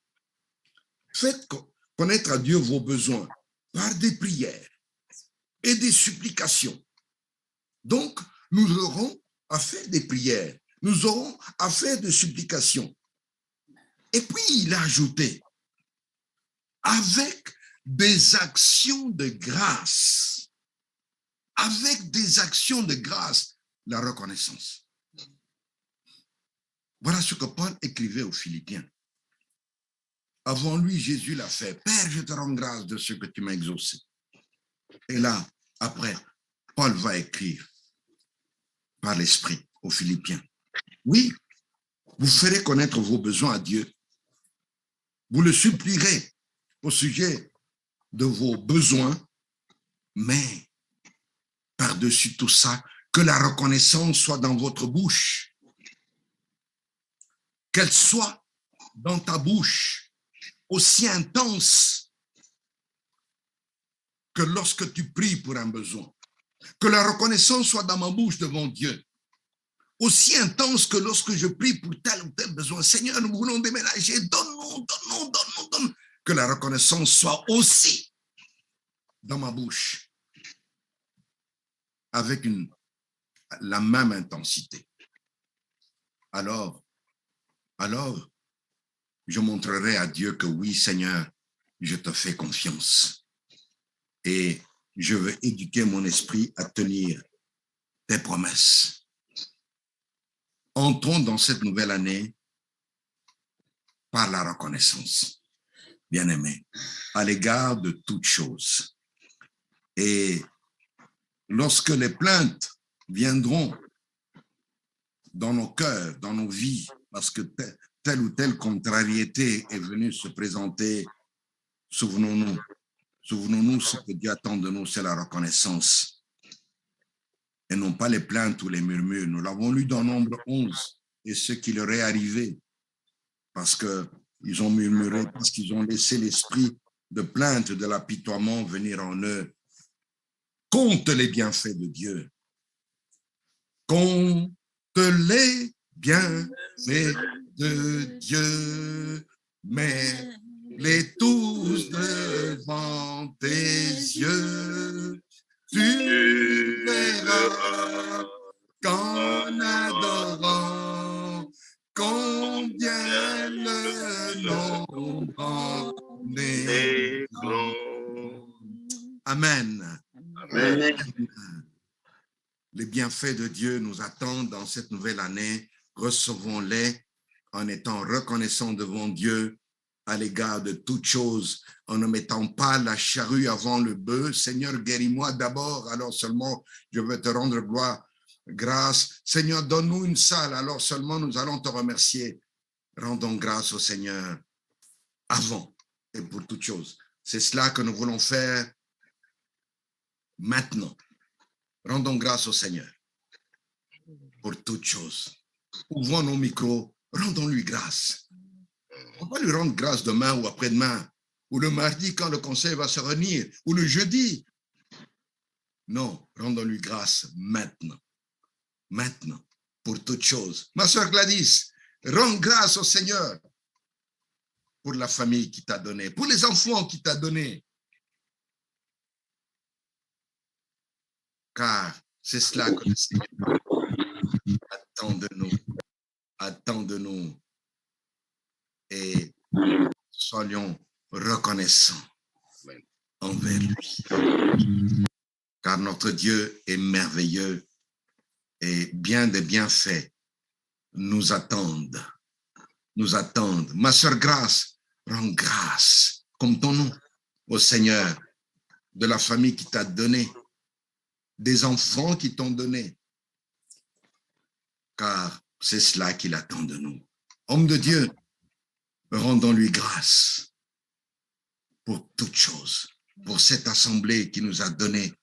Faites connaître à Dieu vos besoins par des prières et des supplications. Donc, nous aurons à faire des prières. Nous aurons à faire des supplications. Et puis, il a ajouté, avec des actions de grâce. Avec des actions de grâce, la reconnaissance. Voilà ce que Paul écrivait aux Philippiens. Avant lui, Jésus l'a fait. Père, je te rends grâce de ce que tu m'as exaucé. Et là, après, Paul va écrire par l'Esprit aux Philippiens. Oui, vous ferez connaître vos besoins à Dieu. Vous le supplierez au sujet de vos besoins, mais par-dessus tout ça, que la reconnaissance soit dans votre bouche. Qu'elle soit dans ta bouche aussi intense que lorsque tu pries pour un besoin, que la reconnaissance soit dans ma bouche devant Dieu, aussi intense que lorsque je prie pour tel ou tel besoin. Seigneur, nous voulons déménager, donne-nous. Que la reconnaissance soit aussi dans ma bouche, avec la même intensité. Alors, je montrerai à Dieu que oui, Seigneur, je te fais confiance. Et je veux éduquer mon esprit à tenir tes promesses. Entrons dans cette nouvelle année par la reconnaissance, bien-aimés, à l'égard de toutes choses. Et lorsque les plaintes viendront dans nos cœurs, dans nos vies, parce que telle ou telle contrariété est venue se présenter, souvenons-nous, ce que Dieu attend de nous, c'est la reconnaissance. Et non pas les plaintes ou les murmures. Nous l'avons lu dans Nombre 11, et ce qui leur est arrivé, parce qu'ils ont murmuré, parce qu'ils ont laissé l'esprit de plainte, de l'apitoiement venir en eux. Compte les bienfaits de Dieu. Compte les bienfaits de Dieu, mets-les tous devant tes yeux. Tu verras qu'en adorant, combien le nombre en est grand. Amen. Amen. Les bienfaits de Dieu nous attendent dans cette nouvelle année. Recevons-les en étant reconnaissants devant Dieu à l'égard de toutes choses, en ne mettant pas la charrue avant le bœuf. Seigneur, guéris-moi d'abord, alors seulement je vais te rendre gloire, grâce. Seigneur, donne-nous une salle, alors seulement nous allons te remercier. Rendons grâce au Seigneur avant et pour toutes choses. C'est cela que nous voulons faire maintenant. Rendons grâce au Seigneur pour toutes choses. Ouvrons nos micros, rendons-lui grâce. On va lui rendre grâce demain ou après-demain, ou le mardi quand le conseil va se réunir, ou le jeudi. Non, rendons-lui grâce maintenant. Maintenant, pour toutes choses. Ma soeur Gladys, rends grâce au Seigneur pour la famille qu'il t'a donnée, pour les enfants qu'il t'a donnés. Car c'est cela que le Seigneur attend de nous. Et soyons reconnaissants envers lui. Car notre Dieu est merveilleux et bien des bienfaits nous attendent. Ma sœur Grâce, rends grâce comme ton nom au Seigneur de la famille qui t'a donné, des enfants qui t'ont donné. Car c'est cela qu'il attend de nous. Homme de Dieu, rendons-lui grâce pour toutes choses, pour cette assemblée qui nous a donné,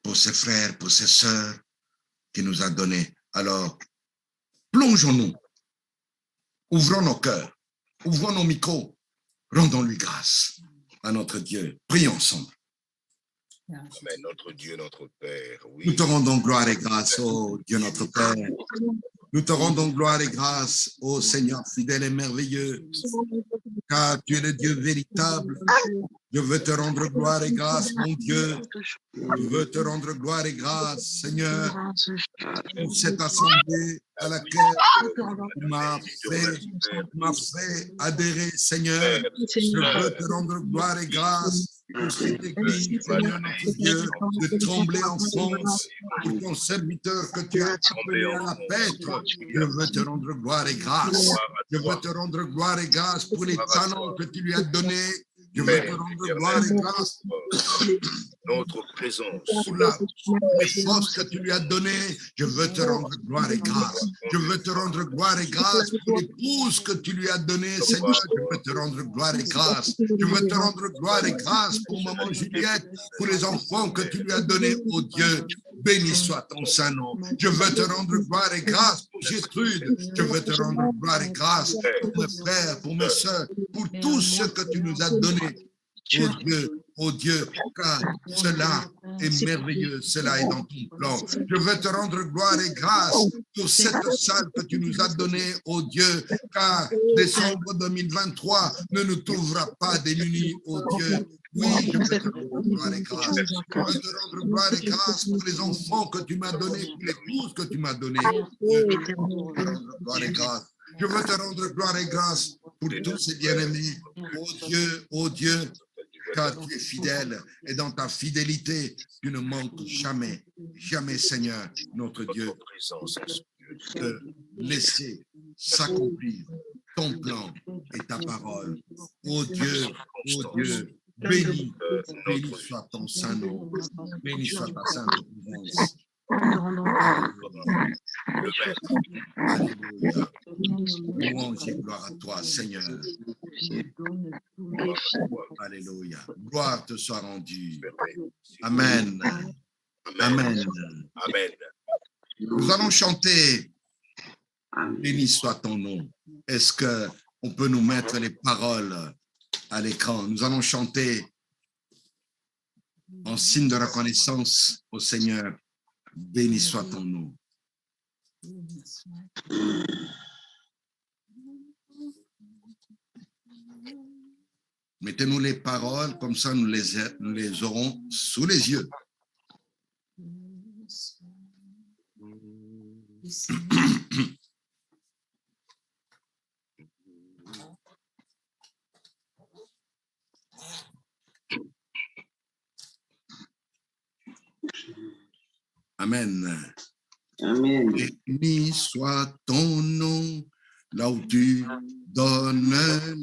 pour ses frères, pour ses sœurs qui nous a donné. Alors, plongeons-nous, ouvrons nos cœurs, ouvrons nos micros, rendons-lui grâce à notre Dieu. Prions ensemble. Amen, notre Dieu, notre Père. Oui. Nous te rendons gloire et grâce, ô Dieu notre Père. Nous te rendons gloire et grâce, ô Seigneur fidèle et merveilleux, car tu es le Dieu véritable. Je veux te rendre gloire et grâce, mon Dieu. Je veux te rendre gloire et grâce, Seigneur, pour cette assemblée à laquelle tu m'as fait adhérer, Seigneur. Je veux te rendre gloire et grâce pour cette église, Seigneur notre Dieu, de Tremblay en France, pour ton serviteur que tu as appelé à la paître. Je veux te rendre gloire et grâce. Je veux te rendre gloire et grâce pour les talents que tu lui as donnés. Je veux te rendre gloire et grâce notre présence, pour les forces que tu lui as données. Je veux te rendre gloire et grâce. Je veux te rendre gloire et grâce pour l'épouse que tu lui as donnée, Seigneur. Je veux te rendre gloire et grâce. Je veux te rendre gloire et grâce pour maman Juliette, pour les enfants que tu lui as donnés, oh Dieu. Béni soit ton saint nom. Je veux te rendre gloire et grâce pour Gertrude. Je veux te rendre gloire et grâce pour mes frères, pour mes soeurs, pour tous ceux que tu nous as donnés. Oh Dieu, oh Dieu, car cela est merveilleux, cela est dans ton plan. Je veux te rendre gloire et grâce pour cette salle que tu nous as donnée, oh Dieu, car décembre 2023 ne nous trouvera pas démunis, oh Dieu. Oui, je veux te rendre gloire et grâce. Je veux te rendre gloire et grâce pour les enfants que tu m'as donnés, pour l'épouse que tu m'as donnée. Je veux te rendre gloire et grâce. Je veux te rendre gloire et grâce pour tous ces bien-aimés. Oh Dieu, car tu es fidèle et dans ta fidélité, tu ne manques jamais, jamais, Seigneur, notre Dieu, de laisser s'accomplir ton plan et ta parole. Oh Dieu, béni soit ton saint nom, béni soit ta sainte présence. Alléluia. Louange et gloire à toi, Seigneur. Alléluia. Gloire te soit rendue. Amen. Amen. Amen. Nous allons chanter béni soit ton nom. Est-ce qu'on peut nous mettre les paroles à l'écran? Nous allons chanter en signe de reconnaissance au Seigneur. Béni soit ton nom. Mettez-nous les paroles, comme ça nous les aurons sous les yeux. Amen. Amen. Béni soit ton nom, là où tu donnes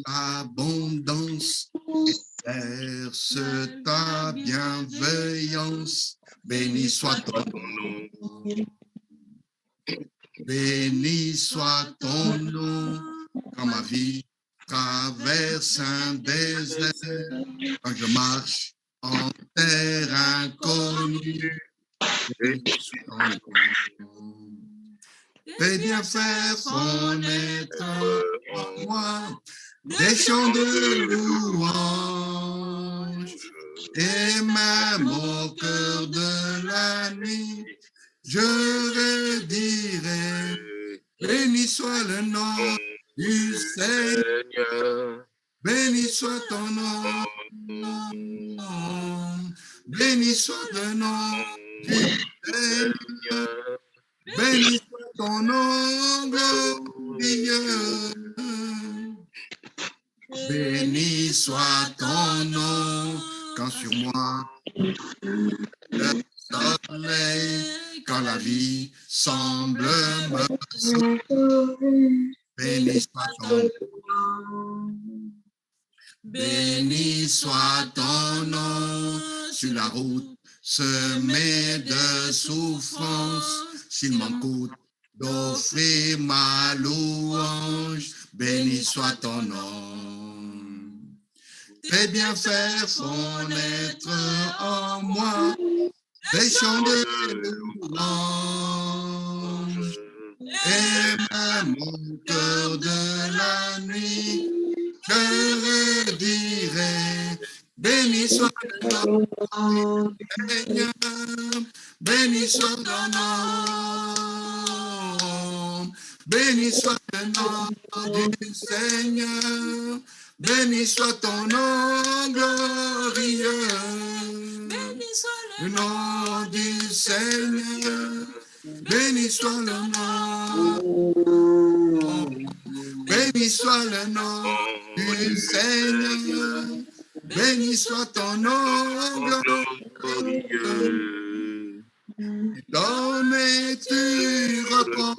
l'abondance, exerce ta bienveillance. Béni soit ton nom. Béni soit ton nom, quand ma vie traverse un désert, quand je marche en terre inconnue. Tes bienfaits font naître en moi des chants de louange, et même au cœur de la nuit, je redirai, béni soit le nom du Seigneur, béni soit ton nom, béni soit le nom du Seigneur, béni soit ton nom glorieux, béni soit ton nom, quand sur moi le soleil, quand la vie semble me sauver, béni soit ton nom. Béni soit ton nom, sur la route semée de souffrance, s'il m'en coûte d'offrir ma louange, béni soit ton nom. Tes bienfaits font naître en moi des chants de louange, et même au cœur de la nuit, je redirai, béni soit le nom du Seigneur, béni soit ton nom, béni soit le nom du Seigneur, béni soit ton nom glorieux, béni soit le nom du Seigneur, béni soit le nom, béni soit le nom du Seigneur, béni soit ton nom glorieux. Tu donnes et tu reprends,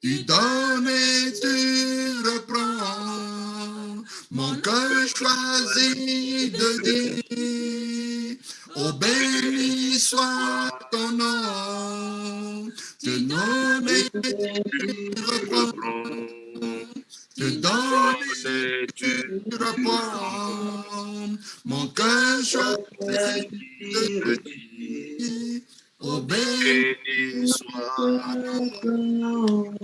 tu donnes et tu reprends, mon cœur choisit de dire, oh béni soit ton nom, tu donnes et tu reprends, tu donnes et tu reprends, mon cœur choisit de dire, oh béni soit ton nom.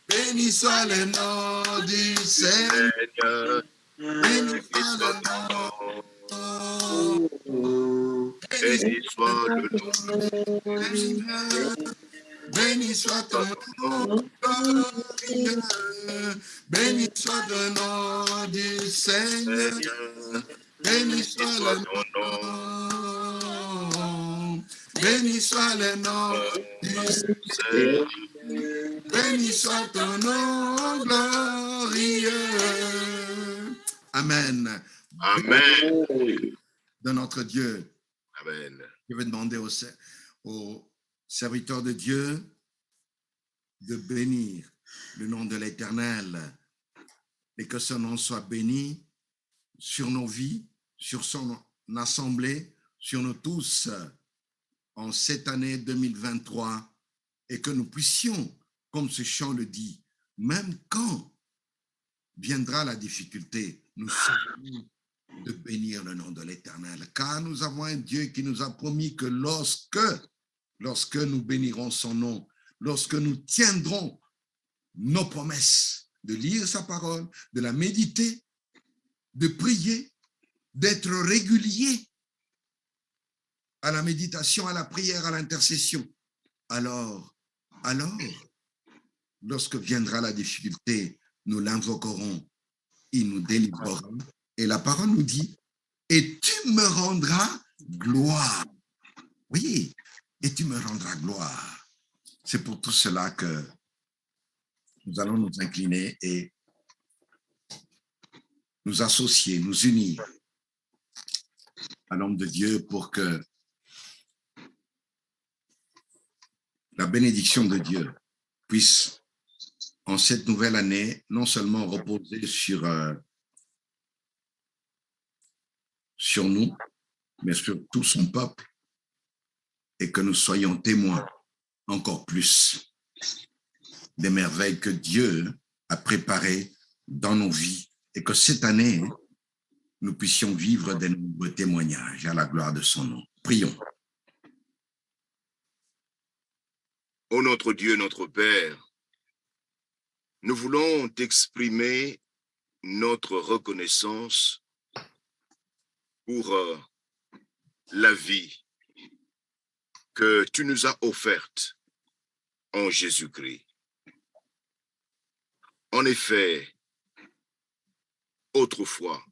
Béni soit le nom du Seigneur, béni soit le nom de ton Béni soit ton nom, glorieux. Béni soit le nom du Seigneur. Seigneur. Béni soit le ton nom. nom. Béni soit le nom du Seigneur. Béni soit ton nom glorieux. Amen. Amen. De notre Dieu. Amen. Je vais demander aux serviteurs de Dieu de bénir le nom de l'Éternel et que son nom soit béni sur nos vies, sur son assemblée, sur nous tous en cette année 2023 et que nous puissions, comme ce chant le dit, même quand viendra la difficulté, nous saurons de bénir le nom de l'Éternel, car nous avons un Dieu qui nous a promis que lorsque nous bénirons son nom, lorsque nous tiendrons nos promesses, de lire sa parole, de la méditer, de prier, d'être régulier à la méditation, à la prière, à l'intercession, alors, lorsque viendra la difficulté, nous l'invoquerons, il nous délivrera. Et la parole nous dit, et tu me rendras gloire. Oui, et tu me rendras gloire. C'est pour tout cela que nous allons nous incliner et nous associer, nous unir à l'homme de Dieu pour que la bénédiction de Dieu puisse, en cette nouvelle année, non seulement reposer sur nous, mais sur tout son peuple, et que nous soyons témoins encore plus des merveilles que Dieu a préparées dans nos vies, et que cette année, nous puissions vivre des nombreux témoignages à la gloire de son nom. Prions. Ô notre Dieu, notre Père, nous voulons t'exprimer notre reconnaissance pour la vie que tu nous as offerte en Jésus-Christ. En effet, autrefois,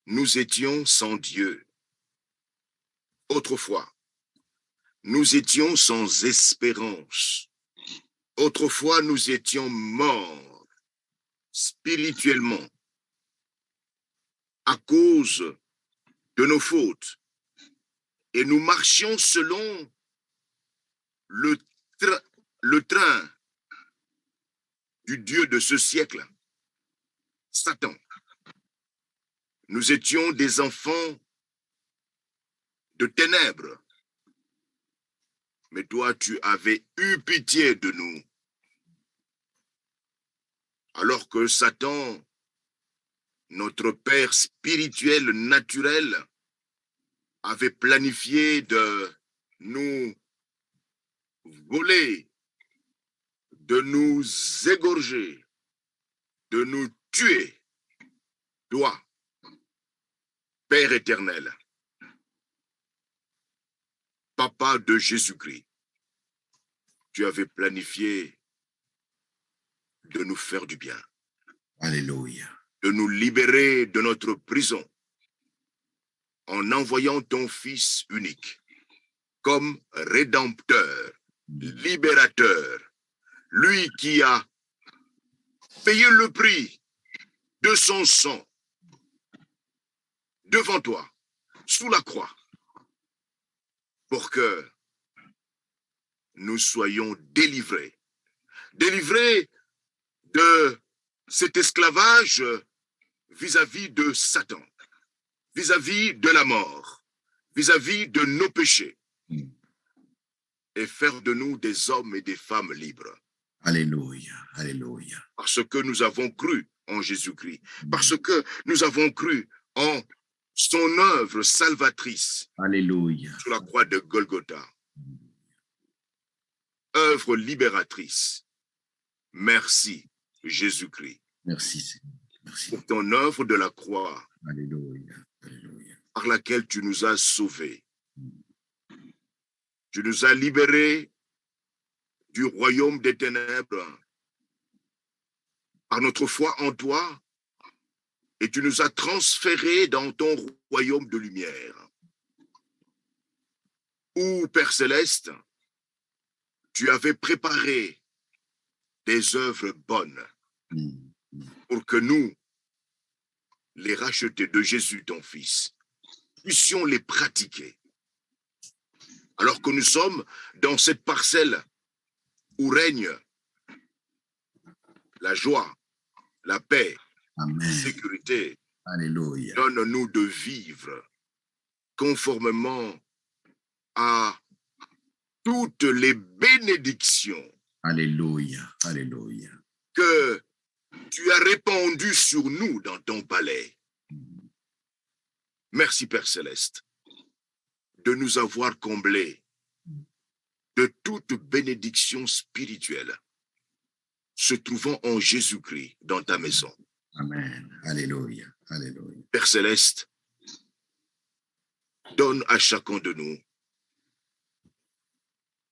nous étions sans Dieu. Autrefois, nous étions sans espérance. Autrefois, nous étions morts spirituellement à cause de nos fautes. Et nous marchions selon le train du Dieu de ce siècle, Satan. Nous étions des enfants de ténèbres. Mais toi, tu avais eu pitié de nous. Alors que Satan, notre père spirituel naturel, avait planifié de nous voler, de nous égorger, de nous tuer. Toi, Père éternel, Papa de Jésus-Christ, tu avais planifié de nous faire du bien. Alléluia. De nous libérer de notre prison en envoyant ton Fils unique comme rédempteur, libérateur, lui qui a payé le prix de son sang devant toi, sous la croix, pour que nous soyons délivrés de cet esclavage vis-à-vis de Satan, vis-à-vis de la mort, vis-à-vis de nos péchés, et faire de nous des hommes et des femmes libres. Alléluia, alléluia. Parce que nous avons cru en Jésus-Christ, parce que nous avons cru en son œuvre salvatrice. Alléluia. Sur la croix de Golgotha. Œuvre libératrice. Merci, Jésus-Christ. Merci, Seigneur. Merci. Pour ton œuvre de la croix. Alléluia, alléluia. par laquelle tu nous as sauvés. Tu nous as libérés du royaume des ténèbres par notre foi en toi, et tu nous as transférés dans ton royaume de lumière, où, Père Céleste, tu avais préparé des œuvres bonnes pour que nous, les rachetés de Jésus, ton Fils, puissions les pratiquer. Alors que nous sommes dans cette parcelle où règne la joie, la paix, Amen. la sécurité. Alléluia. Donne-nous de vivre conformément à toutes les bénédictions Alléluia. Alléluia. que tu as répandues sur nous dans ton palais. Merci, Père Céleste, de nous avoir comblés de toute bénédiction spirituelle se trouvant en Jésus-Christ dans ta maison. Amen. Alléluia. Alléluia. Père Céleste, donne à chacun de nous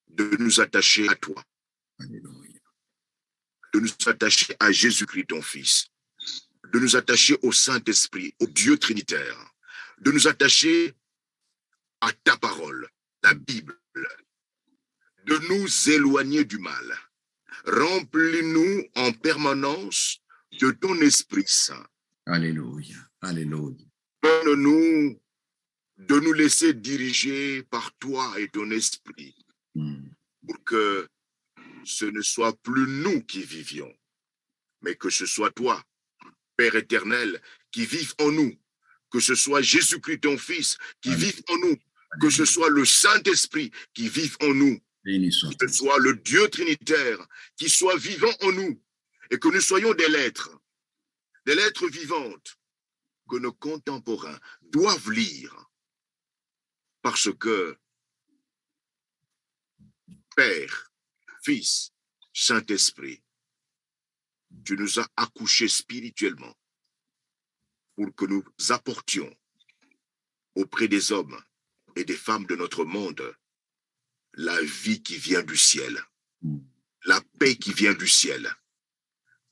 de nous attacher à toi, Alléluia. de nous attacher à Jésus-Christ, ton Fils, de nous attacher au Saint-Esprit, au Dieu Trinitaire, de nous attacher à ta parole, la Bible, de nous éloigner du mal. Remplis-nous en permanence de ton Esprit Saint. Alléluia. Alléluia. Donne-nous de nous laisser diriger par toi et ton Esprit pour que ce ne soit plus nous qui vivions, mais que ce soit toi, Père éternel, qui vive en nous, que ce soit Jésus-Christ, ton Fils, qui vive en nous, que ce soit le Saint-Esprit qui vive en nous, que ce soit le Dieu Trinitaire qui soit vivant en nous, et que nous soyons des lettres vivantes que nos contemporains doivent lire, parce que Père, Fils, Saint-Esprit, tu nous as accouchés spirituellement pour que nous apportions auprès des hommes et des femmes de notre monde la vie qui vient du ciel, la paix qui vient du ciel,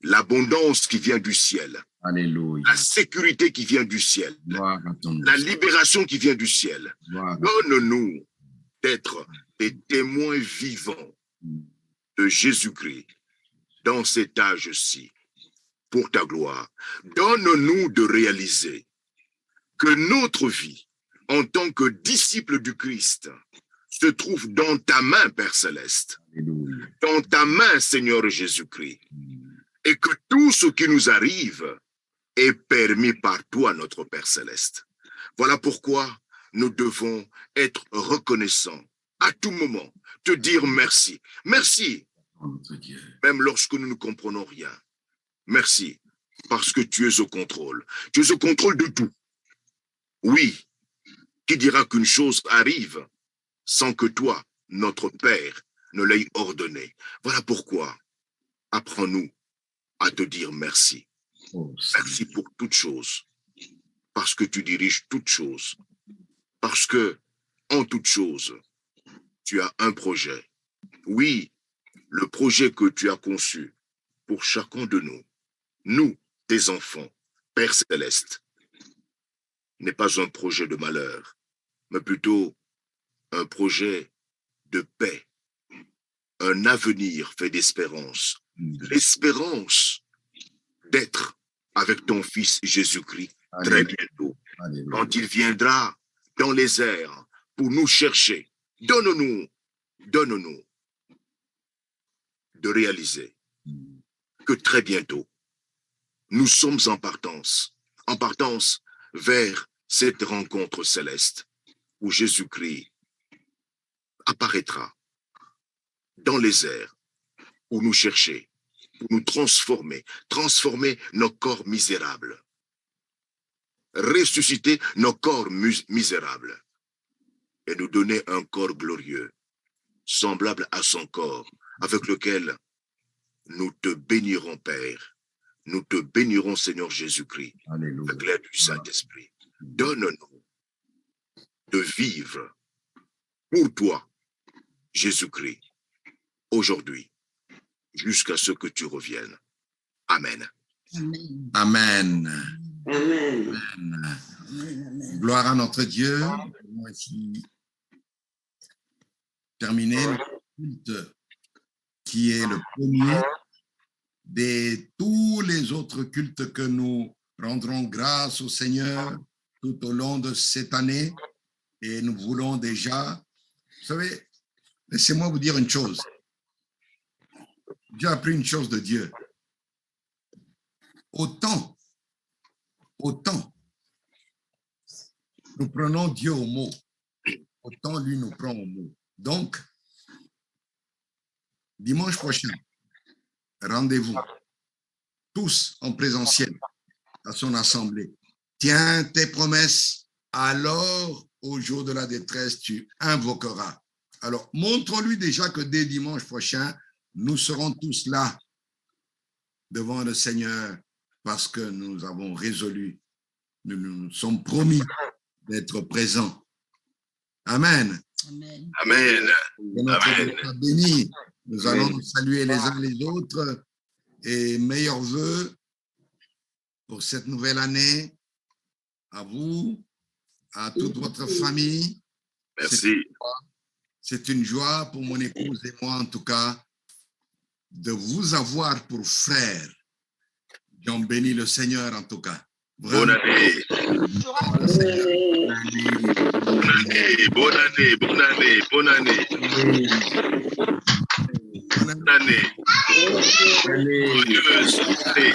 l'abondance qui vient du ciel, Alléluia. la sécurité qui vient du ciel, la libération qui vient du ciel. Donne-nous d'être des témoins vivants de Jésus-Christ dans cet âge-ci, pour ta gloire. Donne-nous de réaliser que notre vie en tant que disciples du Christ se trouve dans ta main, Père Céleste, Alléluia. dans ta main, Seigneur Jésus-Christ, et que tout ce qui nous arrive est permis par toi, notre Père Céleste. Voilà pourquoi nous devons être reconnaissants à tout moment, te dire merci. Merci, même lorsque nous ne comprenons rien. Merci, parce que tu es au contrôle. Tu es au contrôle de tout. Oui, qui dira qu'une chose arrive sans que toi, notre Père, ne l'aies ordonné? Voilà pourquoi, apprends-nous à te dire merci. Merci pour toutes choses, parce que tu diriges toutes choses, parce que, en toutes choses, tu as un projet. Oui, le projet que tu as conçu pour chacun de nous, tes enfants, Père Céleste, n'est pas un projet de malheur, mais plutôt un projet de paix, un avenir fait d'espérance, l'espérance d'être avec ton Fils Jésus-Christ très bientôt, quand il viendra dans les airs pour nous chercher. Donne-nous de réaliser que très bientôt, nous sommes en partance vers cette rencontre céleste où Jésus-Christ apparaîtra dans les airs pour nous chercher, pour nous transformer nos corps misérables, ressusciter nos corps misérables et nous donner un corps glorieux, semblable à son corps, avec lequel nous te bénirons, Père. Nous te bénirons, Seigneur Jésus-Christ, avec l'aide du Saint-Esprit. Donne-nous de vivre pour toi, Jésus-Christ, aujourd'hui, jusqu'à ce que tu reviennes. Amen. Amen. Amen. Amen. Gloire à notre Dieu. Nous ici terminer le culte qui est le premier de tous les autres cultes que nous rendrons grâce au Seigneur tout au long de cette année. Et nous voulons déjà, vous savez, laissez-moi vous dire une chose. J'ai appris une chose de Dieu. Autant nous prenons Dieu au mot, autant lui nous prend au mot. Donc, dimanche prochain, rendez-vous tous en présentiel à son assemblée. Tiens tes promesses, alors au jour de la détresse, tu invoqueras. Alors, montrons-lui déjà que dès dimanche prochain, nous serons tous là devant le Seigneur parce que nous avons résolu, nous nous sommes promis d'être présents. Amen. Amen. Amen. Béni. Nous allons nous saluer les uns les autres et meilleurs vœux pour cette nouvelle année à vous, à toute votre famille. Merci. C'est une joie pour mon épouse et moi, en tout cas, de vous avoir pour frère. J'en bénis le Seigneur, en tout cas. Vraiment. Bonne année. Bonne année. Bonne année. Bonne année. Bonne année. Bonne année.